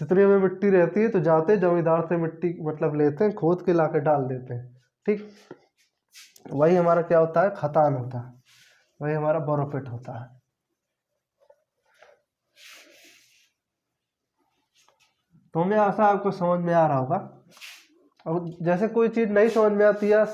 जितनी हमें मिट्टी रहती है तो जाते जमींदार से मिट्टी मतलब लेते हैं, खोद के ला के डाल देते हैं। ठीक, वही हमारा क्या होता है, खतान होता है, वही हमारा बोरोपिट होता है। तो हमें आशा आपको समझ में आ रहा होगा। अब जैसे कोई चीज़ नहीं समझ में आती है,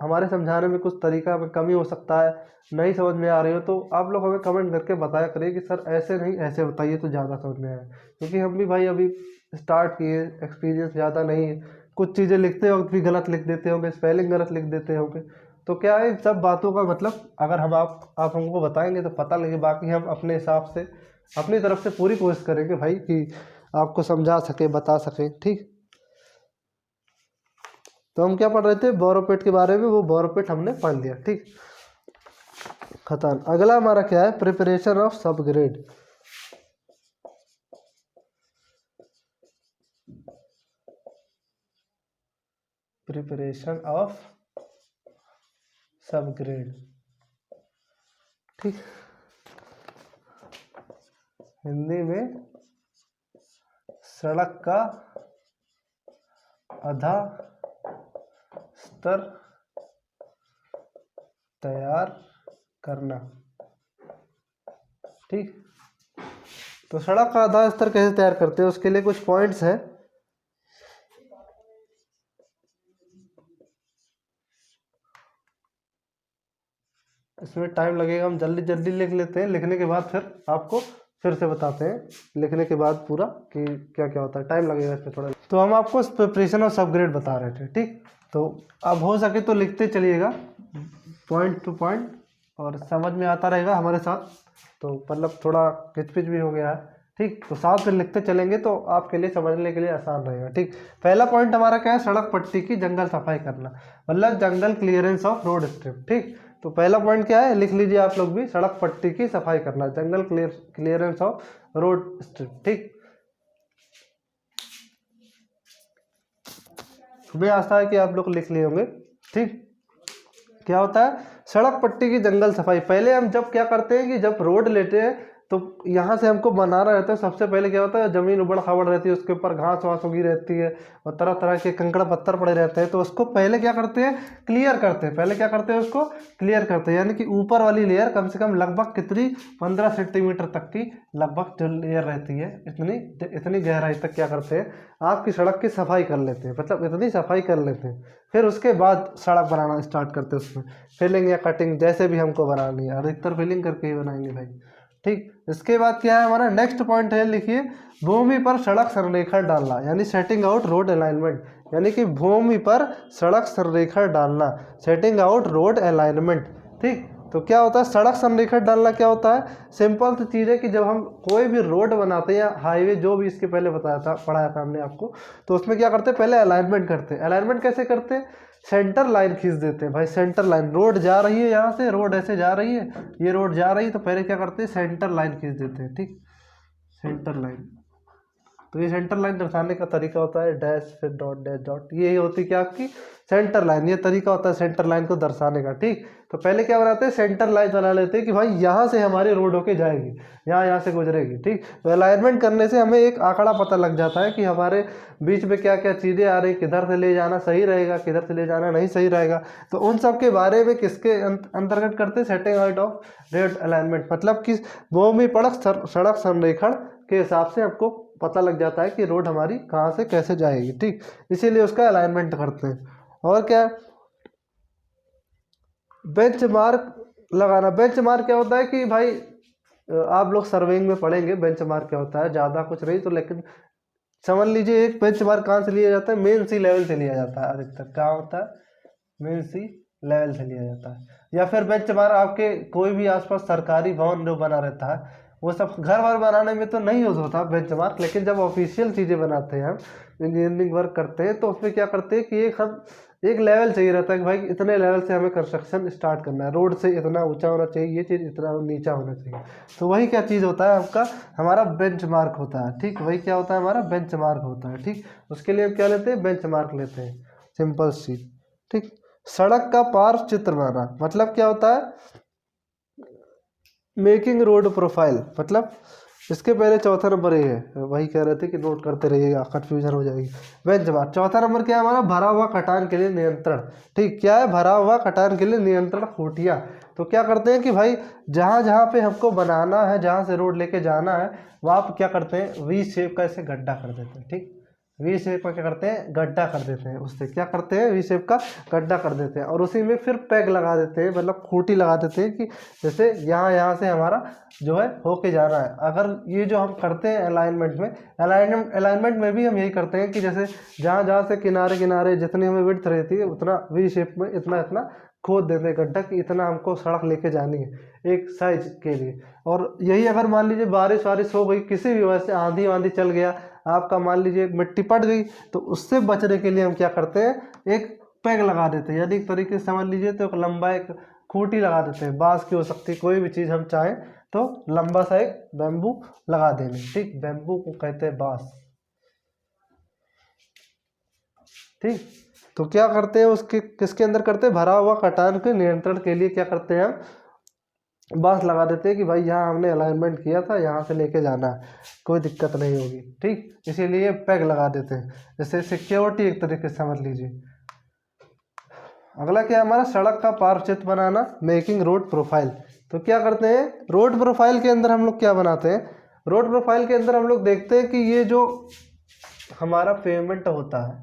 हमारे समझाने में कुछ तरीका में कमी हो सकता है, नहीं समझ में आ रही हो तो आप लोग हमें कमेंट करके बताया करिए कि सर ऐसे नहीं ऐसे बताइए तो ज़्यादा समझ में आए, क्योंकि हम भी भाई अभी स्टार्ट किए, एक्सपीरियंस ज़्यादा नहीं है। कुछ चीज़ें लिखते वक्त भी गलत लिख देते होंगे, स्पेलिंग गलत लिख देते होंगे, तो क्या है इन सब बातों का मतलब अगर हम आप हमको बताएंगे तो पता लगे, बाकी हम अपने हिसाब से अपनी तरफ से पूरी कोशिश करेंगे भाई कि आपको समझा सके, बता सके। ठीक, तो हम क्या पढ़ रहे थे, बोरोपेट के बारे में, वो बोरोपेट हमने पढ़ लिया। ठीक, खतान। अगला हमारा क्या है, प्रिपरेशन ऑफ सब ग्रेड। प्रिपरेशन ऑफ सब ग्रेड। ठीक, हिंदी में सड़क का आधा स्तर तैयार करना। ठीक, तो सड़क का आधा स्तर कैसे तैयार करते हैं, उसके लिए कुछ पॉइंट्स हैं। इसमें टाइम लगेगा, हम जल्दी जल्दी लिख लेते हैं, लिखने के बाद फिर आपको फिर से बताते हैं लिखने के बाद पूरा कि क्या क्या होता है, टाइम लगेगा इसमें थोड़ा। तो हम आपको प्रिपरेशन और सबग्रेड बता रहे थे, ठीक। तो अब हो सके तो लिखते चलिएगा पॉइंट टू पॉइंट, और समझ में आता रहेगा हमारे साथ, तो मतलब थोड़ा किचपिच भी हो गया है, ठीक। तो साथ में लिखते चलेंगे तो आपके लिए समझने के लिए आसान रहेगा, ठीक। पहला पॉइंट हमारा क्या है, सड़क पट्टी की जंगल सफाई करना, मतलब जंगल क्लियरेंस ऑफ रोड स्ट्रिप, ठीक। तो पहला पॉइंट क्या है, लिख लीजिए आप लोग भी, सड़क पट्टी की सफाई करना, जंगल क्लियरेंस ऑफ रोड स्ट्रिप, ठीक। मुझे आशा है कि आप लोग लिख लिए होंगे, ठीक। क्या होता है, सड़क पट्टी की जंगल सफाई। पहले हम जब क्या करते हैं कि जब रोड लेते हैं तो यहाँ से हमको बनाना रहता है, सबसे पहले क्या होता है, ज़मीन उबड़ खाबड़ रहती है, उसके ऊपर घास वास उगी रहती है और तरह तरह के कंकड़ पत्थर पड़े रहते हैं, तो उसको पहले क्या करते हैं, क्लियर करते हैं। पहले क्या करते हैं, उसको क्लियर करते हैं, यानी कि ऊपर वाली लेयर कम से कम लगभग कितनी 15 सेंटीमीटर तक की लगभग जो लेयर रहती है, इतनी गहराई तक क्या करते हैं, आपकी सड़क की सफाई कर लेते हैं, मतलब इतनी सफाई कर लेते हैं। फिर उसके बाद सड़क बनाना स्टार्ट करते हैं, उसमें फिलिंग या कटिंग जैसे भी हमको बनानी है, अधिकतर फिलिंग करके ही बनाएंगे भाई, ठीक। इसके बाद क्या है हमारा नेक्स्ट पॉइंट है, लिखिए, भूमि पर सड़क संरेखण डालना, यानी सेटिंग आउट रोड अलाइनमेंट, यानी कि भूमि पर सड़क संरेखण डालना, सेटिंग आउट रोड अलाइनमेंट, ठीक। तो क्या होता है सड़क संरेखण डालना, क्या होता है, सिंपल सी चीज़ है कि जब हम कोई भी रोड बनाते हैं या हाईवे, जो भी इसके पहले बताया था, पढ़ाया था हमने आपको, तो उसमें क्या करते हैं, पहले अलाइनमेंट करते हैं। अलाइनमेंट कैसे करते हैं, सेंटर लाइन खींच देते हैं भाई, सेंटर लाइन, रोड जा रही है यहाँ से, रोड ऐसे जा रही है, ये रोड जा रही है, तो पहले क्या करते हैं, सेंटर लाइन खींच देते हैं, ठीक, सेंटर लाइन। तो ये सेंटर लाइन दर्शाने का तरीका होता है, डैश फिर डॉट डैश डॉट, ये होती है क्या आपकी सेंटर लाइन, ये तरीका होता है सेंटर लाइन को दर्शाने का, ठीक। तो पहले क्या बनाते हैं, सेंटर लाइन बना लेते हैं कि भाई यहाँ से हमारी रोड होके जाएगी, यहाँ से गुजरेगी, ठीक। तो अलाइनमेंट करने से हमें एक आंकड़ा पता लग जाता है कि हमारे बीच में क्या क्या चीज़ें आ रही, किधर से ले जाना सही रहेगा, किधर से ले जाना नहीं सही रहेगा। तो उन सब के बारे में किसके अंतर्गत करते हैं, setting out of road alignment, मतलब कि भूमि पर सड़क संरेखण के हिसाब से आपको पता लग जाता है कि रोड हमारी कहाँ से कैसे जाएगी, ठीक। इसीलिए उसका अलाइनमेंट करते हैं। और क्या, बेंचमार्क लगाना। बेंचमार्क क्या होता है कि भाई आप लोग सर्वेइंग में पढ़ेंगे बेंचमार्क क्या होता है, ज़्यादा कुछ नहीं, तो लेकिन समझ लीजिए एक बेंचमार्क कहाँ से लिया जाता है, मेन सी लेवल से लिया जाता है, अधिकतर क्या होता है, मेन सी लेवल से लिया जाता है। या फिर बेंचमार्क आपके कोई भी आसपास सरकारी भवन जो बना रहता है, वो सब घर वर बनाने में तो नहीं यूज़ होता बेंचमार्क, लेकिन जब ऑफिशियल चीज़ें बनाते हैं हम, इंजीनियरिंग वर्क करते हैं, तो उसमें क्या करते हैं कि एक लेवल चाहिए रहता है कि भाई इतने लेवल से हमें कंस्ट्रक्शन स्टार्ट करना है, रोड से इतना ऊंचा होना चाहिए, ये चीज़ इतना नीचा होना चाहिए। तो वही क्या चीज़ होता है आपका, हमारा बेंचमार्क होता है, ठीक। वही क्या होता है, हमारा बेंचमार्क होता है, ठीक। उसके लिए हम क्या लेते हैं, बेंचमार्क लेते हैं, सिंपल सी, ठीक। सड़क का पार्श्व चित्र बनाना, मतलब क्या होता है, मेकिंग रोड प्रोफाइल, मतलब इसके पहले चौथा नंबर ये है, वही कह रहे थे कि नोट करते रहिएगा, कन्फ्यूजन हो जाएगी। बेंचमार्क। चौथा नंबर क्या है हमारा, भरा हुआ कटान के लिए नियंत्रण, ठीक। क्या है, भरा हुआ कटान के लिए नियंत्रण खूंटियाँ। तो क्या करते हैं कि भाई जहाँ जहाँ पे हमको बनाना है, जहाँ से रोड लेके जाना है, वहाँ पे क्या करते हैं, वी शेप का ऐसे गड्ढा कर देते हैं, ठीक। वी शेप का क्या करते हैं, गड्ढा कर देते हैं, उससे क्या करते हैं, वी शेप का गड्ढा कर देते हैं, और उसी में फिर पैग लगा देते हैं, मतलब खूंटी लगा देते हैं कि जैसे यहाँ से हमारा जो है होके जाना है। अगर ये जो हम करते हैं अलाइनमेंट में, अलाइनमेंट में भी हम यही करते हैं कि जैसे जहाँ से किनारे किनारे जितनी हमें विड्थ रहती है, उतना वी शेप में इतना इतना खोद देते हैं गड्ढा कि इतना हमको सड़क लेके जानी है एक साइज के लिए। और यही अगर मान लीजिए बारिश वारिश हो गई, किसी भी वजह से आंधी वांधी चल गया, आपका मान लीजिए मिट्टी पट गई, तो उससे बचने के लिए हम क्या करते हैं, एक पैग लगा देते हैं, यानी एक तरीके से समझ लीजिए तो एक लंबा एक खूंटी लगा देते हैं, बांस की हो सकती है, कोई भी चीज़ हम चाहें तो लंबा सा एक बैम्बू लगा देंगे, ठीक। बैम्बू को कहते हैं बांस, ठीक। तो क्या करते हैं, उसके किसके अंदर करते हैं, भरा हुआ कटान के नियंत्रण के लिए क्या करते हैं, हम बांस लगा देते हैं कि भाई यहाँ हमने अलाइनमेंट किया था, यहाँ से लेके जाना है, कोई दिक्कत नहीं होगी, ठीक। इसीलिए पैग लगा देते हैं, जैसे सिक्योरिटी एक तरीके से समझ लीजिए। अगला क्या है हमारा, सड़क का पार्श्व चित्र बनाना, मेकिंग रोड प्रोफाइल। तो क्या करते हैं, रोड प्रोफाइल के अंदर हम लोग क्या बनाते हैं, रोड प्रोफाइल के अंदर हम लोग देखते हैं कि ये जो हमारा पेमेंट होता है,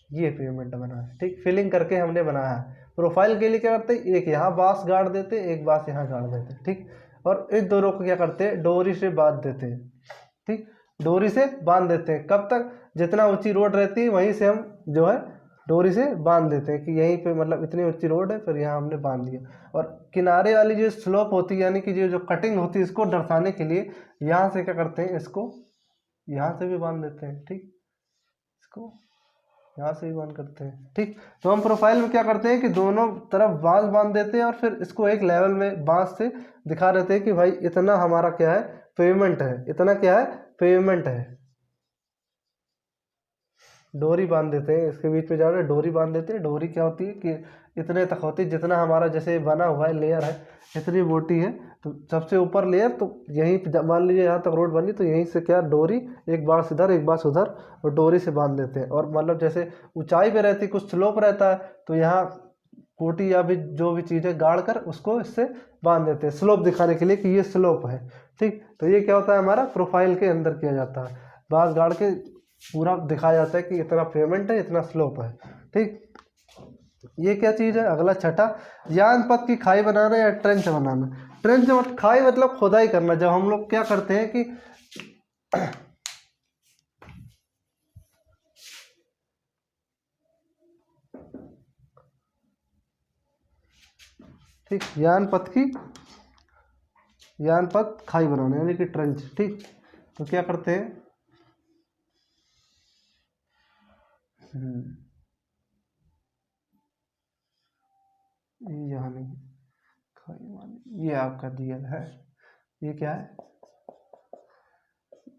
ये पेमेंट बना है, ठीक। फिलिंग करके हमने बनाया है, प्रोफाइल के लिए क्या करते हैं, एक यहाँ बांस गाड़ देते, एक बांस यहाँ गाड़ देते, ठीक। और इस दोनों को क्या करते हैं, डोरी से बांध देते हैं, ठीक। डोरी से बांध देते हैं, कब तक, जितना ऊंची रोड रहती है वहीं से हम जो है डोरी से बांध देते हैं कि यहीं पे मतलब इतनी ऊंची रोड है, फिर यहाँ हमने बांध दिया। और किनारे वाली जो स्लोप होती है, यानी कि जो कटिंग होती है, इसको दर्शाने के लिए यहाँ से क्या करते हैं, इसको यहाँ से भी बांध देते हैं, ठीक। इसको यहाँ से भी बांध करते हैं, ठीक। तो हम प्रोफाइल में क्या करते हैं कि दोनों तरफ बांस बांध देते हैं और फिर इसको एक लेवल में बांस से दिखा देते हैं कि भाई इतना हमारा क्या है, पेमेंट है, इतना क्या है, पेमेंट है। डोरी बांध देते हैं, इसके बीच में जा रहे डोरी बांध देते हैं। डोरी क्या होती है कि इतने तक होती है, जितना हमारा जैसे बना हुआ है लेयर है, इतनी मोटी है, तो सबसे ऊपर लेयर, तो यहीं मान लीजिए यहाँ तक रोड बनी, तो यहीं से क्या डोरी एक बार इधर एक बार उधर, और डोरी से बांध देते हैं। और मतलब जैसे ऊंचाई पे रहती, कुछ स्लोप रहता है, तो यहाँ कोटी या भी जो भी चीज़ें गाड़ कर उसको इससे बांध देते हैं, स्लोप दिखाने के लिए कि ये स्लोप है, ठीक। तो ये क्या होता है, हमारा प्रोफाइल के अंदर किया जाता है, बांस गाड़ के पूरा दिखाया जाता है कि इतना पेमेंट है, इतना स्लोप है, ठीक। ये क्या चीज़ है, अगला छठा, यान पथ की खाई बनाना या ट्रेंच बनाना। ट्रेंच मतलब खाई मतलब खुदाई करना। जब हम लोग क्या करते हैं कि ठीक, यान पथ खाई बनाना यानी कि ट्रेंच, ठीक। तो क्या करते हैं, यहाँ नहीं, खाई ये आपका दिया है, ये क्या है,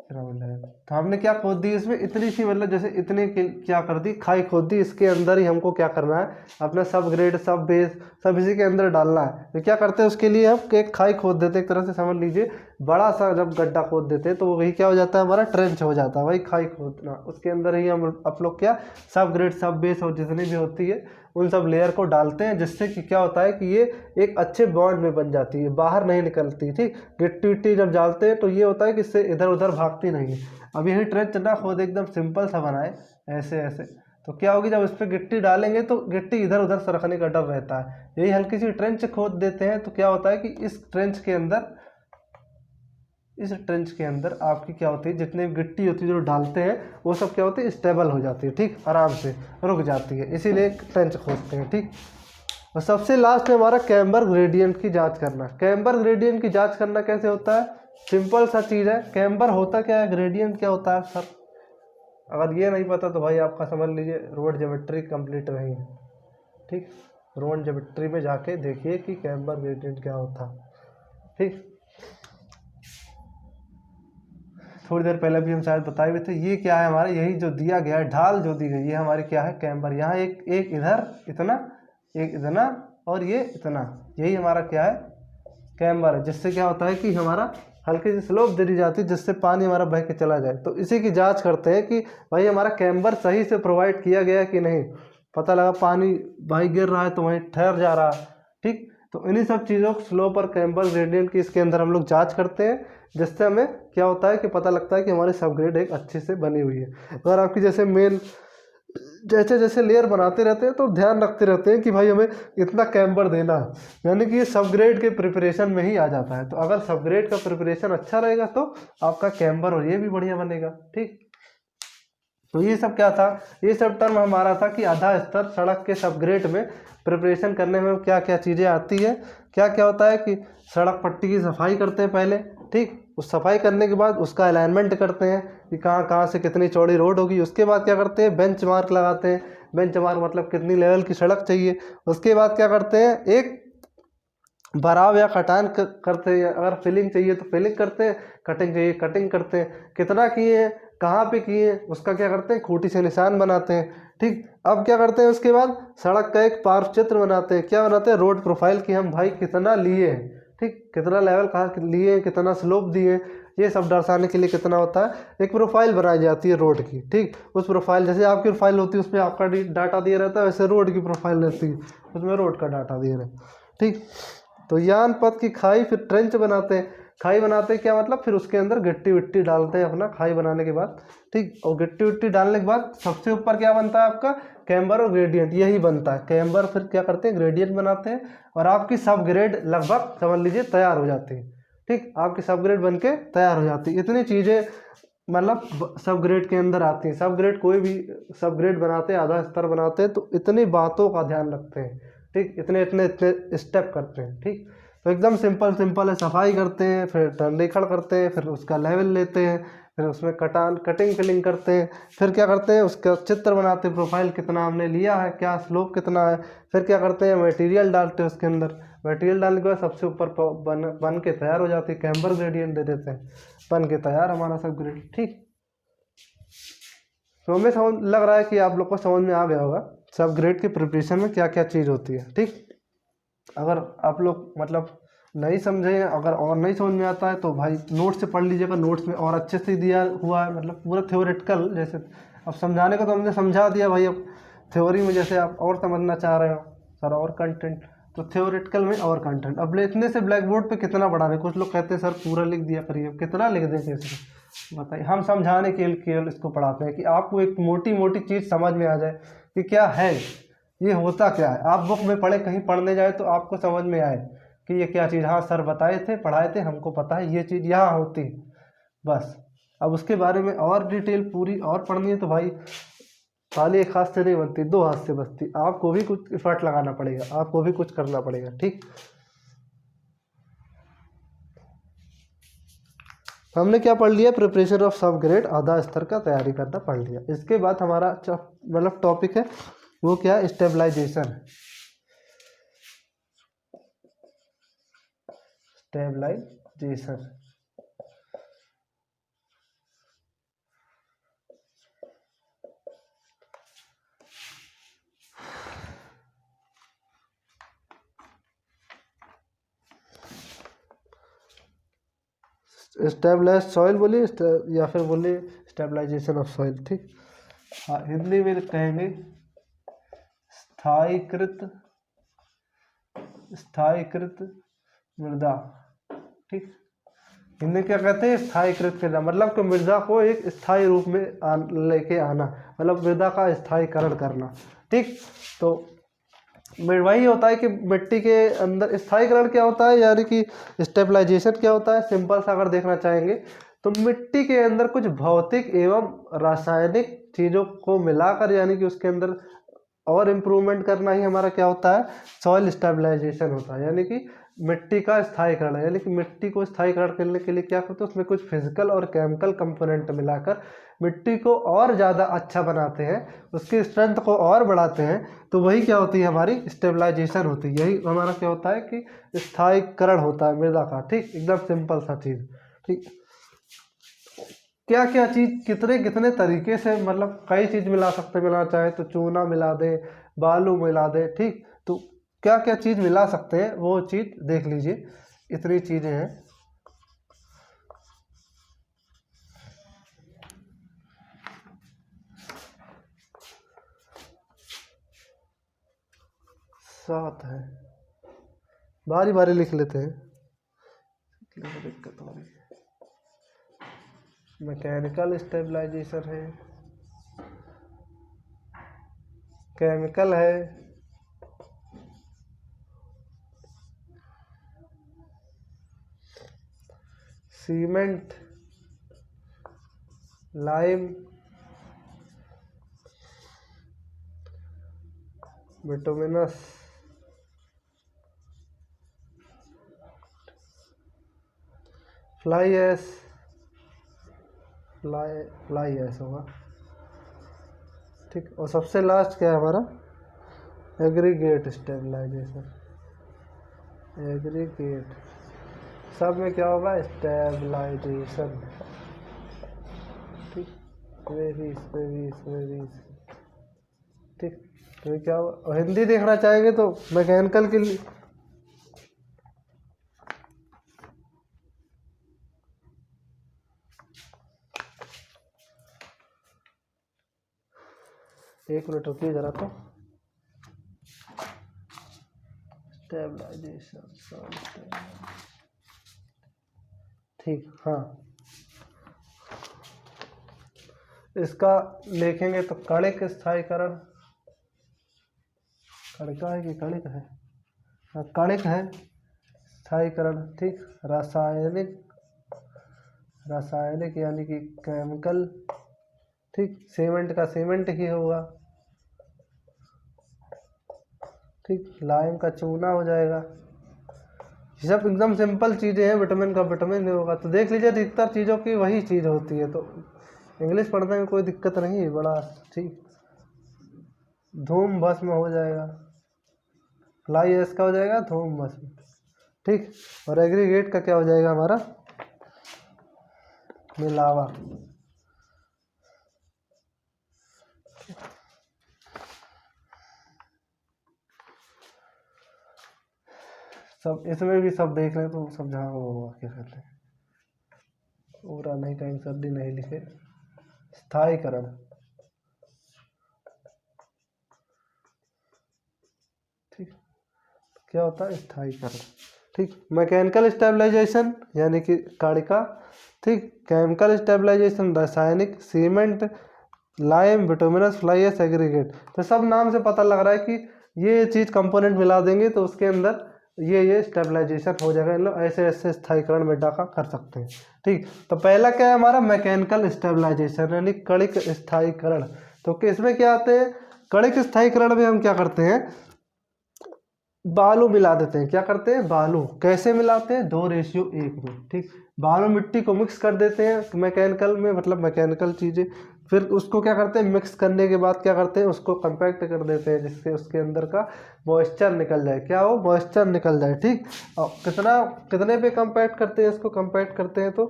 ग्राउंड है। तो हमने क्या खोद दी इसमें, इतनी सी मतलब जैसे इतने क्या कर दी, खाई खोद दी। इसके अंदर ही हमको क्या करना है, अपना सब ग्रेड सब बेस सब इसी के अंदर डालना है। तो क्या करते हैं, उसके लिए हम एक खाई खोद देते हैं, एक तरह से समझ लीजिए बड़ा सा जब गड्ढा खोद देते हैं तो वही क्या हो जाता है, हमारा ट्रेंच हो जाता है, वही खाई खोदना। उसके अंदर ही हम आप लोग क्या सब ग्रेड सब बेस और जितनी भी होती है उन सब लेयर को डालते हैं, जिससे कि क्या होता है कि ये एक अच्छे बॉन्ड में बन जाती है, बाहर नहीं निकलती, ठीक। गिट्टी विट्टी जब डालते हैं तो ये होता है कि इससे इधर उधर भागती नहीं है। अब यही ट्रेंच ना खुद एकदम सिंपल सा बनाए ऐसे ऐसे, तो क्या होगी, जब इस पर गिट्टी डालेंगे तो गिट्टी इधर उधर सरकने का डर रहता है। यही हल्की सी ट्रेंच खोद देते हैं तो क्या होता है कि इस ट्रेंच के अंदर आपकी क्या होती है, जितनी गिट्टी होती है जो डालते हैं वो सब क्या होती है, स्टेबल हो जाती है, ठीक, आराम से रुक जाती है, इसीलिए ट्रेंच खोदते हैं, ठीक। और सबसे लास्ट में हमारा कैम्बर ग्रेडियंट की जांच करना। कैम्बर ग्रेडियंट की जांच करना कैसे होता है, सिंपल सा चीज़ है। कैम्बर होता क्या है, ग्रेडियंट क्या होता है सर, अगर ये नहीं पता तो भाई आपका समझ लीजिए रोड ज्योमेट्री कंप्लीट नहीं है, ठीक। रोड ज्योमेट्री में जाके देखिए कि कैम्बर ग्रेडियंट क्या होता है, ठीक। थोड़ी देर पहले भी हम शायद बताए हुए थे। ये क्या है हमारा, यही जो दिया गया है ढाल जो दी गई, ये हमारी क्या है, कैम्बर। यहाँ एक इधर इतना, एक इतना और ये इतना, यही हमारा क्या है, कैम्बर है। जिससे क्या होता है कि हमारा हल्की सी स्लोप दे दी जाती है, जिससे पानी हमारा बह के चला जाए। तो इसी की जांच करते हैं कि भाई हमारा कैम्बर सही से प्रोवाइड किया गया कि नहीं। पता लगा पानी भाई गिर रहा है तो वहीं ठहर जा रहा, ठीक। तो इन्हीं सब चीज़ों को स्लोप और कैम्बर ग्रेडियंट की इसके अंदर हम लोग जांच करते हैं, जिससे हमें क्या होता है कि पता लगता है कि हमारी सब ग्रेड एक अच्छे से बनी हुई है। अगर आपकी जैसे मेन जैसे जैसे लेयर बनाते रहते हैं तो ध्यान रखते रहते हैं कि भाई हमें इतना कैम्बर देना है, यानी कि ये सब ग्रेड के प्रिपरेशन में ही आ जाता है। तो अगर सब ग्रेड का प्रिपरेशन अच्छा रहेगा तो आपका कैम्बर और ये भी बढ़िया बनेगा, ठीक। तो ये सब क्या था, ये सब टर्म हमारा था कि आधा स्तर सड़क के सब ग्रेड में प्रिपरेशन करने में क्या क्या चीज़ें आती है। क्या क्या होता है कि सड़क पट्टी की सफाई करते हैं पहले, ठीक। उस सफाई करने के बाद उसका अलाइनमेंट करते हैं कि कहाँ कहाँ से कितनी चौड़ी रोड होगी। उसके बाद क्या करते हैं, बेंच मार्क लगाते हैं। बेंच मार्क मतलब कितनी लेवल की सड़क चाहिए। उसके बाद क्या करते हैं, एक भराव या कटान करते हैं। अगर फिलिंग चाहिए तो फिलिंग करते हैं, कटिंग चाहिए कटिंग करते हैं। कितना किए हैं, कहाँ पे किए हैं, उसका क्या करते हैं, खूंटी से निशान बनाते हैं, ठीक। अब क्या करते हैं, उसके बाद सड़क का एक पार्श्व चित्र बनाते हैं। क्या बनाते हैं, रोड प्रोफाइल की हम भाई कितना लिए हैं, ठीक, कितना लेवल कहाँ लिए, कितना स्लोप दिए, ये सब दर्शाने के लिए कितना होता है, एक प्रोफाइल बनाई जाती है रोड की, ठीक। उस प्रोफाइल जैसे आपकी प्रोफाइल होती है उसमें आपका डाटा दिया रहता है, वैसे रोड की प्रोफाइल रहती है उसमें रोड का डाटा दिया रहता है, ठीक। तो यान पथ की खाई, फिर ट्रेंच बनाते हैं। खाई बनाते हैं क्या मतलब, फिर उसके अंदर गिट्टी विट्टी डालते हैं अपना खाई बनाने के बाद, ठीक। और गिट्टी विट्टी डालने के बाद सबसे ऊपर क्या बनता है आपका, कैम्बर और ग्रेडियंट, यही बनता है कैम्बर। फिर क्या करते हैं, ग्रेडियंट बनाते हैं, और आपकी सब ग्रेड लगभग समझ लीजिए तैयार हो जाती है, ठीक। आपकी सब ग्रेड बन के तैयार हो जाती है। इतनी चीज़ें मतलब सब ग्रेड के अंदर आती हैं। सब ग्रेड कोई भी सब ग्रेड बनाते हैं, आधा स्तर बनाते हैं, तो इतनी बातों का ध्यान रखते हैं, ठीक। इतने इतने इतने स्टेप करते हैं, ठीक। तो एकदम सिंपल सिंपल है। सफाई करते हैं, फिर टर्निखड़ करते हैं, फिर उसका लेवल लेते हैं, फिर उसमें कटिंग फिलिंग करते हैं, फिर क्या करते हैं, उसका चित्र बनाते हैं, प्रोफाइल कितना हमने लिया है, क्या स्लोप कितना है। फिर क्या करते हैं, मटेरियल डालते हैं उसके अंदर। मटेरियल डालने के बाद सबसे ऊपर बन के तैयार हो जाती है, कैम्बर ग्रेडियंट दे देते हैं, बन के तैयार हमारा सब ग्रेड, ठीक। तो हमें समझ लग रहा है कि आप लोग को समझ में आ गया होगा सब ग्रेड की प्रिपरेशन में क्या क्या चीज़ होती है, ठीक। अगर आप लोग मतलब नहीं समझे, अगर और नहीं समझ में आता है तो भाई नोट से पढ़ लीजिएगा, नोट्स में और अच्छे से दिया हुआ है, मतलब पूरा थ्योरेटिकल। जैसे अब समझाने को तो हमने समझा दिया भाई, अब थ्योरी में जैसे आप और समझना चाह रहे हो सर और कंटेंट, तो थ्योरेटिकल में और कंटेंट। अब इतने से ब्लैक बोर्ड पर कितना पढ़ा रहे, कुछ लोग कहते हैं सर पूरा लिख दिया करिए, कितना लिख दें कैसे बताइए। हम समझाने के लिए केवल इसको पढ़ाते हैं कि आपको एक मोटी मोटी चीज़ समझ में आ जाए कि क्या है, ये होता क्या है। आप बुक में पढ़े, कहीं पढ़ने जाए तो आपको समझ में आए कि ये क्या चीज़, हाँ सर बताए थे, पढ़ाए थे, हमको पता है ये चीज़ यहाँ होती है, बस। अब उसके बारे में और डिटेल पूरी और पढ़नी है तो भाई खाली एक हाथ से नहीं बनती, दो हाथ से बचती। आपको भी कुछ एफर्ट लगाना पड़ेगा, आपको भी कुछ करना पड़ेगा, ठीक। हमने क्या पढ़ लिया, प्रिपरेशन ऑफ सब ग्रेड, आधा स्तर का तैयारी करना पढ़ लिया। इसके बाद हमारा मतलब टॉपिक है वो क्या है, स्टेबलाइजेशन। स्टेबलाइजेशन स्टेबलाइज सॉइल बोलिए या फिर बोलिए स्टेबलाइजेशन ऑफ सॉइल, ठीक। हाँ, हिंदी में कहेंगे स्थायीकृत स्थायीकृत मृदा, ठीक। हिंदी क्या कहते हैं, स्थायीकृत मृदा, मतलब कि मृदा को एक स्थायी रूप में लेके आना, मतलब मृदा का स्थायीकरण करना, ठीक। तो वही होता है कि मिट्टी के अंदर स्थायीकरण क्या होता है, यानी कि स्टेबलाइजेशन क्या होता है। सिंपल सा अगर देखना चाहेंगे तो मिट्टी के अंदर कुछ भौतिक एवं रासायनिक चीज़ों को मिलाकर, यानी कि उसके अंदर और इम्प्रूवमेंट करना ही हमारा क्या होता है, सॉइल स्टेबलाइजेशन होता है। यानी कि मिट्टी का स्थायीकरण है, यानी कि मिट्टी को स्थायीकरण करने के लिए क्या करते हैं, उसमें कुछ फिजिकल और केमिकल कंपोनेंट मिलाकर मिट्टी को और ज़्यादा अच्छा बनाते हैं, उसकी स्ट्रेंथ को और बढ़ाते हैं। तो वही क्या होती है, हमारी स्टेबलाइजेशन होती है। यही हमारा क्या होता है कि स्थायीकरण होता है मृदा का, ठीक। एकदम सिंपल सा चीज़, ठीक। क्या क्या चीज़ कितने कितने तरीके से, मतलब कई चीज़ मिला सकते, मिलाना चाहे तो चूना मिला दे, बालू मिला दे, ठीक। तो क्या क्या चीज़ मिला सकते हैं वो चीज़ देख लीजिए, इतनी चीज़ें हैं। सात है, बारी बारी लिख लेते हैं, दिक्कत हो रही है। मैकेनिकल स्टेबलाइजेशन है, केमिकल है, cement, lime, bituminous, fly ash, fly ash होगा, ठीक। और सबसे लास्ट क्या है हमारा, एग्रीगेट स्टेबलाइजेशन। एग्रीगेट सब में क्या होगा, स्टेबलाइजेशन, ठीक। वेरी, ठीक। तो क्या होगा, हिंदी देखना चाहेंगे तो मैकेनिकल के लिए एक मिनट रुकिए जरा, तो स्टेबलाइजेशन, ठीक। हाँ, इसका लिखेंगे तो कणिक स्थायीकरण, कणिका है कि कणिक है, हाँ कणिक है स्थायीकरण, ठीक। रासायनिक यानी कि केमिकल, ठीक। सीमेंट का सीमेंट ही होगा, ठीक। लाइम का चूना हो जाएगा। ये सब एकदम सिंपल चीज़ें हैं। विटामिन का विटामिन होगा। तो देख लीजिए अधिकतर चीज़ों की वही चीज़ होती है, तो इंग्लिश पढ़ने में कोई दिक्कत नहीं है बड़ा, ठीक। धूम भस्म हो जाएगा, फ्लाई ऐश का हो जाएगा धूम भस्म, ठीक। और एग्रीगेट का क्या हो जाएगा हमारा, मिलावा। सब इसमें भी सब देख लें तो समझा होगा क्या कहते हैं, पूरा नहीं कहीं सर्दी नहीं लिखे। स्थायीकरण, ठीक। क्या होता है स्थायीकरण, ठीक। मैकेनिकल स्टेबलाइजेशन यानी कि कणिका, ठीक। केमिकल स्टेबलाइजेशन रासायनिक, cement, lime, bituminous, fly ash, aggregate. तो सब नाम से पता लग रहा है कि ये चीज़ कंपोनेंट मिला देंगे तो उसके अंदर ये स्टेबलाइजेशन हो जाएगा। इन लोग ऐसे ऐसे स्थायीकरण में डाका कर सकते हैं, ठीक। तो पहला क्या है हमारा, मैकेनिकल स्टेबलाइजेशन यानी कणिक स्थायीकरण। तो इसमें क्या आते हैं, कणिक स्थायीकरण में हम क्या करते हैं, बालू मिला देते हैं। क्या करते हैं, बालू। कैसे मिलाते हैं, 2:1 में, ठीक। बालू मिट्टी को मिक्स कर देते हैं मैकेनिकल में, मतलब मैकेनिकल चीज़ें। फिर उसको क्या करते हैं, मिक्स करने के बाद क्या करते हैं, उसको कंपैक्ट कर देते हैं जिससे उसके अंदर का मॉइस्चर निकल जाए। क्या हो, मॉइस्चर निकल जाए, ठीक। और कितने पे कंपैक्ट करते हैं इसको, कंपैक्ट करते हैं तो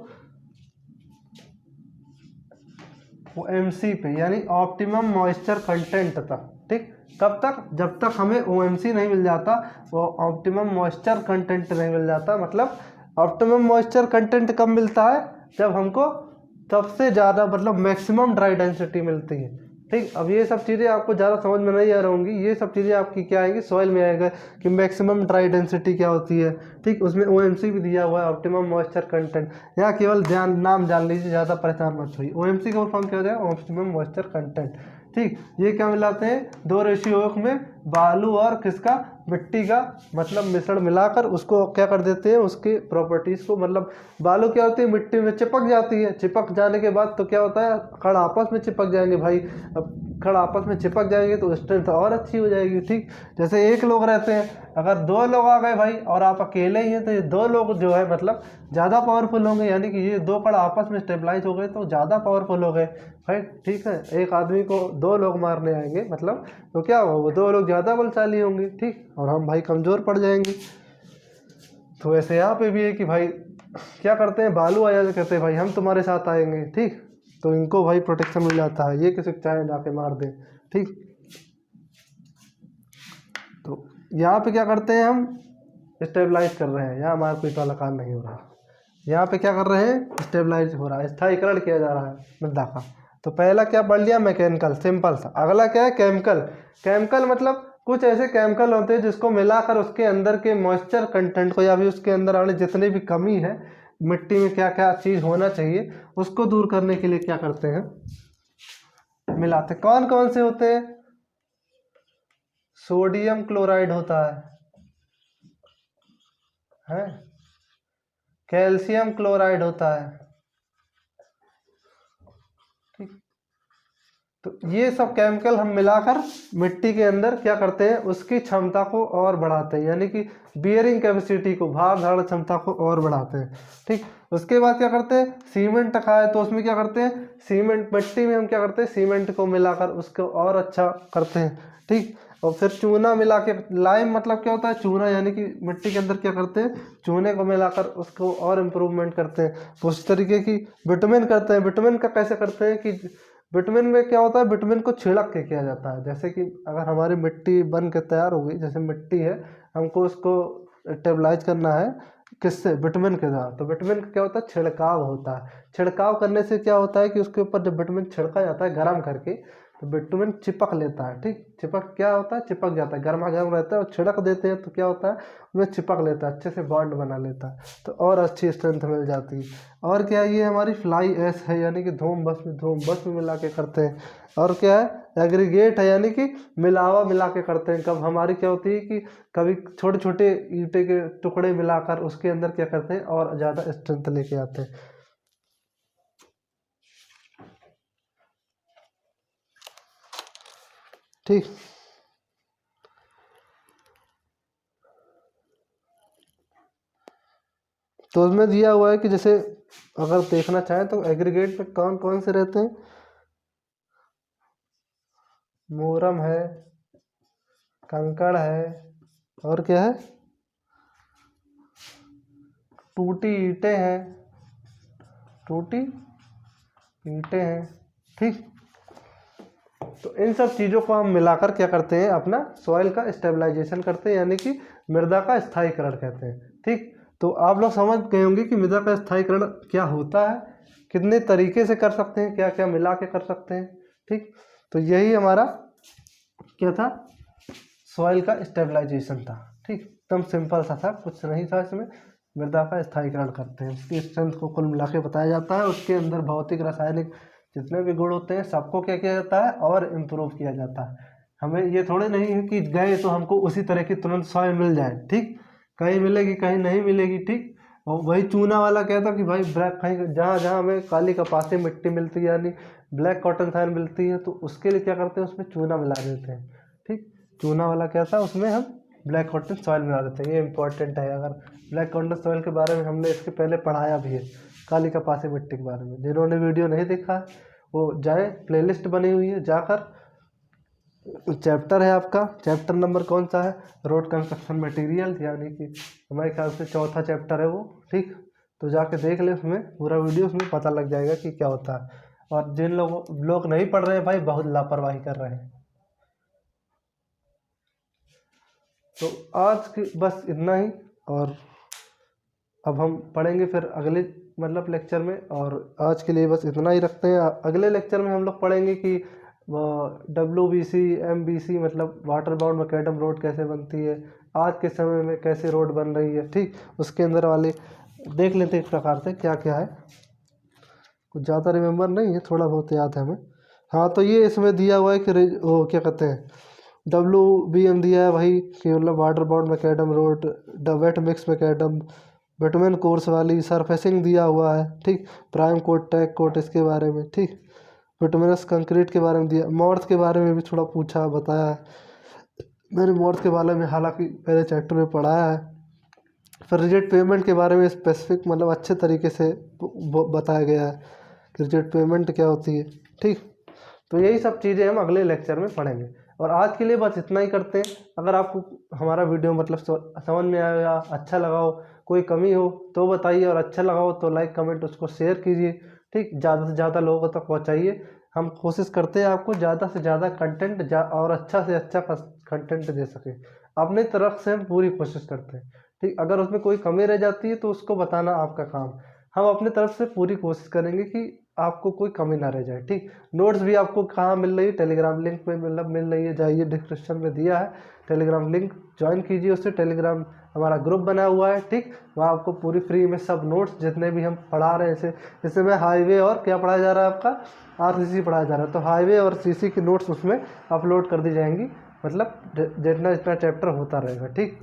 वो MC पे, यानी ऑप्टिमम मॉइस्चर कंटेंट तक, ठीक। कब तक, जब तक हमें OMC नहीं मिल जाता, वो ऑप्टिमम मॉइस्चर कंटेंट नहीं मिल जाता। मतलब ऑप्टिमम मॉइस्चर कंटेंट कब मिलता है, जब हमको सबसे ज़्यादा मतलब मैक्सिमम ड्राई डेंसिटी मिलती है, ठीक। अब ये सब चीज़ें आपको ज़्यादा समझ में नहीं आ रही होंगी। ये सब चीज़ें आपकी क्या आएंगी, सॉइल में आएगा कि मैक्सिमम ड्राई डेंसिटी क्या होती है, ठीक। उसमें OMC भी दिया हुआ है, ऑप्टिमम मॉइस्चर कंटेंट। यहाँ केवल नाम जान लीजिए, ज़्यादा परेशान मत होइए। OMC का फॉर्म क्या हो जाएगा, ऑप्टिमम मॉइस्चर कंटेंट, ठीक। ये क्या मिलाते हैं, 2:1 में बालू और किसका, मिट्टी का मतलब मिश्रण मिलाकर उसको क्या कर देते हैं, उसकी प्रॉपर्टीज़ को, मतलब बालू क्या होती है, मिट्टी में चिपक जाती है। चिपक जाने के बाद तो क्या होता है, कण आपस में चिपक जाएंगे भाई। अब कण आपस में चिपक जाएंगे तो स्ट्रेंथ और अच्छी हो जाएगी, ठीक। जैसे एक लोग रहते हैं, अगर 2 लोग आ गए भाई और आप अकेले ही हैं, तो ये 2 लोग जो है मतलब ज़्यादा पावरफुल होंगे। यानी कि ये 2 कण आपस में स्टेबलाइज हो गए तो ज़्यादा पावरफुल हो गए भाई, ठीक है। एक आदमी को 2 लोग मारने आएंगे मतलब, तो क्या होगा, वो 2 लोग ज़्यादा बलशाली होंगे, ठीक। और हम भाई कमज़ोर पड़ जाएंगे। तो ऐसे यहाँ पे भी है कि भाई क्या करते हैं, बालू आया तो कहते हैं भाई हम तुम्हारे साथ आएंगे, ठीक। तो इनको भाई प्रोटेक्शन मिल जाता है, ये किसी चाहे जाके मार दे, ठीक। तो यहाँ पे क्या करते हैं, हम स्टेबलाइज कर रहे हैं। यहाँ हमारा कोई काला काम नहीं हो रहा, यहाँ पे क्या कर रहे हैं, स्टेबलाइज हो रहा है, स्थायीकरण किया जा रहा है मृदा का। तो पहला क्या पढ़ लिया, मैकेनिकल, सिंपल सा। अगला क्या है, केमिकल। केमिकल मतलब कुछ ऐसे केमिकल होते हैं जिसको मिलाकर उसके अंदर के मॉइस्चर कंटेंट को, या भी उसके अंदर आने जितनी भी कमी है, मिट्टी में क्या क्या चीज़ होना चाहिए, उसको दूर करने के लिए क्या करते हैं, मिलाते। कौन कौन से होते हैं, सोडियम क्लोराइड होता है, कैल्शियम क्लोराइड होता है, ठीक। तो ये सब केमिकल हम मिलाकर मिट्टी के अंदर क्या करते हैं, उसकी क्षमता को और बढ़ाते हैं, यानी कि बियरिंग कैपेसिटी को, भार धारण क्षमता को और बढ़ाते हैं, ठीक। उसके बाद क्या करते हैं, सीमेंट रखा है तो उसमें क्या करते हैं, सीमेंट मिट्टी में हम क्या करते हैं, सीमेंट को मिलाकर उसको और अच्छा करते हैं, ठीक। और फिर चूना मिला के, लाइम मतलब क्या होता है, चूना, यानी कि मिट्टी के अंदर क्या करते हैं, चूने को मिलाकर उसको और इम्प्रूवमेंट करते हैं। तो उस तरीके की विटामिन करते हैं। विटामिन का कैसे करते हैं कि विटामिन में क्या होता है, विटामिन को छिड़क के किया जाता है। जैसे कि अगर हमारी मिट्टी बन के तैयार हो गई, जैसे मिट्टी है, हमको उसको स्टेबलाइज करना है किससे, विटामिन के द्वारा। तो विटामिन का क्या होता है, छिड़काव होता है। छिड़काव करने से क्या होता है कि उसके ऊपर जब विटामिन छिड़का जाता है गर्म करके, तो बिटुमिन चिपक लेता है। ठीक, चिपक क्या होता है, चिपक जाता है, गर्मा गर्म रहता है और छिड़क देते हैं तो क्या होता है, उसमें चिपक लेता है, अच्छे से बॉन्ड बना लेता है, तो और अच्छी स्ट्रेंथ मिल जाती है। और क्या है, ये हमारी फ्लाई ऐश है, यानी कि धूम भस्म मिला के करते हैं। और क्या है, एग्रीगेट है, यानी कि मिला के करते हैं। कब हमारी क्या होती है कि कभी छोटे छोटे ईंटे के टुकड़े मिलाकर उसके अंदर क्या करते हैं और ज़्यादा स्ट्रेंथ लेके आते हैं। ठीक, तो उसमें दिया हुआ है कि जैसे अगर देखना चाहें तो एग्रीगेट में कौन कौन से रहते हैं, मोरम है, कंकड़ है, और क्या है, टूटी ईंटें हैं, टूटी ईंटें हैं। ठीक, तो इन सब चीज़ों को हम मिलाकर क्या करते हैं, अपना सॉइल का स्टेबलाइजेशन करते हैं, यानी कि मृदा का स्थायीकरण कहते हैं। ठीक, तो आप लोग समझ गए होंगे कि मृदा का स्थायीकरण क्या होता है, कितने तरीके से कर सकते हैं, क्या क्या मिला के कर सकते हैं। ठीक, तो यही हमारा क्या था, सॉइल का स्टेबलाइजेशन था। ठीक, एकदम सिंपल सा था, कुछ नहीं था इसमें। मृदा का स्थायीकरण करते हैं, उसकी स्ट्रेंथ को कुल मिला के बताया जाता है, उसके अंदर भौतिक रासायनिक जितने भी गुण होते हैं सबको क्या किया जाता है और इम्प्रूव किया जाता है। हमें ये थोड़े नहीं है कि गए तो हमको उसी तरह की तुरंत सॉइल मिल जाए। ठीक, कहीं मिलेगी कहीं नहीं मिलेगी। ठीक, और वही चूना वाला कहता कि भाई ब्लैक, कहीं जहाँ जहाँ हमें काली कपासी मिट्टी मिलती है यानी ब्लैक कॉटन सॉइल मिलती है, तो उसके लिए क्या करते हैं, उसमें चूना मिला देते हैं। ठीक, चूना वाला क्या था, उसमें हम ब्लैक कॉटन सॉइल मिला देते हैं। ये इंपॉर्टेंट है, अगर ब्लैक कॉटन सॉइल के बारे में हमने इसके पहले पढ़ाया भी है, काली कपासी मिट्टी के बारे में। जिन्होंने वीडियो नहीं देखा वो जाए, प्लेलिस्ट बनी हुई है, जाकर चैप्टर है आपका, चैप्टर नंबर कौन सा है, रोड कंस्ट्रक्शन मटेरियल, यानी कि हमारे ख्याल से चौथा चैप्टर है वो। ठीक, तो जाके देख ले, उसमें पूरा वीडियो, उसमें पता लग जाएगा कि क्या होता है। और जिन लोग नहीं पढ़ रहे हैं भाई, बहुत लापरवाही कर रहे हैं। तो आज की बस इतना ही, और अब हम पढ़ेंगे फिर अगले मतलब लेक्चर में, और आज के लिए बस इतना ही रखते हैं। अगले लेक्चर में हम लोग पढ़ेंगे कि WBC MBC मतलब वाटर बाउंड मैकेडम रोड कैसे बनती है, आज के समय में कैसे रोड बन रही है। ठीक, उसके अंदर वाले देख लेते हैं एक प्रकार से क्या क्या है, कुछ ज़्यादा रिमेम्बर नहीं है, थोड़ा बहुत याद है हमें। हाँ, तो ये इसमें दिया हुआ है कि वो क्या कहते हैं, WBM दिया है वही कि मतलब water bound macadam road, wait mix macadam, bitumen course वाली सरफेसिंग दिया हुआ है। ठीक, प्राइम कोट, टैग कोट, इसके बारे में। ठीक, बिटुमिनस कंक्रीट के बारे में दिया, मॉर्थ के बारे में भी थोड़ा पूछा बताया है मैंने, मॉर्थ के बारे में हालांकि पहले चैप्टर में पढ़ाया है। फिर रिजेक्ट पेमेंट के बारे में स्पेसिफिक मतलब अच्छे तरीके से बताया गया है कि रिजेक्ट पेमेंट क्या होती है। ठीक, तो यही सब चीज़ें हम अगले लेक्चर में पढ़ेंगे, और आज के लिए बस इतना ही करते हैं। अगर आपको हमारा वीडियो मतलब समझ में आया या अच्छा लगा हो, कोई कमी हो तो बताइए, और अच्छा लगा हो तो लाइक कमेंट उसको शेयर कीजिए। ठीक, ज़्यादा से ज़्यादा लोगों तक पहुँचाइए। हम कोशिश करते हैं आपको ज़्यादा से ज़्यादा कंटेंट और अच्छा से अच्छा कंटेंट दे सकें, अपनी तरफ से हम पूरी कोशिश करते हैं। ठीक, अगर उसमें कोई कमी रह जाती है तो उसको बताना आपका काम, हम अपनी तरफ से पूरी कोशिश करेंगे कि आपको कोई कमी ना रह जाए। ठीक, नोट्स भी आपको कहाँ मिल रही है, टेलीग्राम लिंक पे मतलब मिल रही है, जाइए डिस्क्रिप्शन में दिया है टेलीग्राम लिंक, ज्वाइन कीजिए उससे। टेलीग्राम हमारा ग्रुप बना हुआ है। ठीक, वहाँ आपको पूरी फ्री में सब नोट्स जितने भी हम पढ़ा रहे हैं, जैसे मैं हाईवे और क्या पढ़ाया जा रहा है आपका, RCC पढ़ाया जा रहा है, तो हाईवे और CC की नोट्स उसमें अपलोड कर दी जाएंगी, मतलब जितना जितना चैप्टर होता रहेगा। ठीक,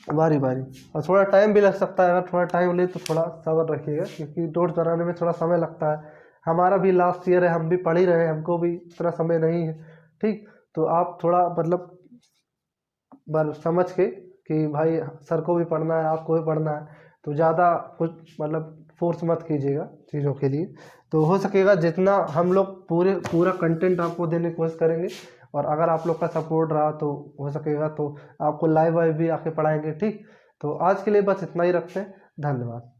बारी बारी, और थोड़ा टाइम भी लग सकता है, अगर थोड़ा टाइम ले तो थोड़ा सब्र रखिएगा, क्योंकि नोट्स बनाने में थोड़ा समय लगता है। हमारा भी लास्ट ईयर है, हम भी पढ़ ही रहे हैं, हमको भी इतना समय नहीं है। ठीक, तो आप थोड़ा मतलब समझ के कि भाई सर को भी पढ़ना है, आपको भी पढ़ना है, तो ज़्यादा कुछ मतलब फोर्स मत कीजिएगा चीज़ों के लिए। तो हो सकेगा जितना हम लोग पूरा कंटेंट आपको देने की कोशिश करेंगे, और अगर आप लोग का सपोर्ट रहा तो हो सकेगा तो आपको लाइव वाइव भी आके पढ़ाएंगे। ठीक, तो आज के लिए बस इतना ही रखते हैं, धन्यवाद।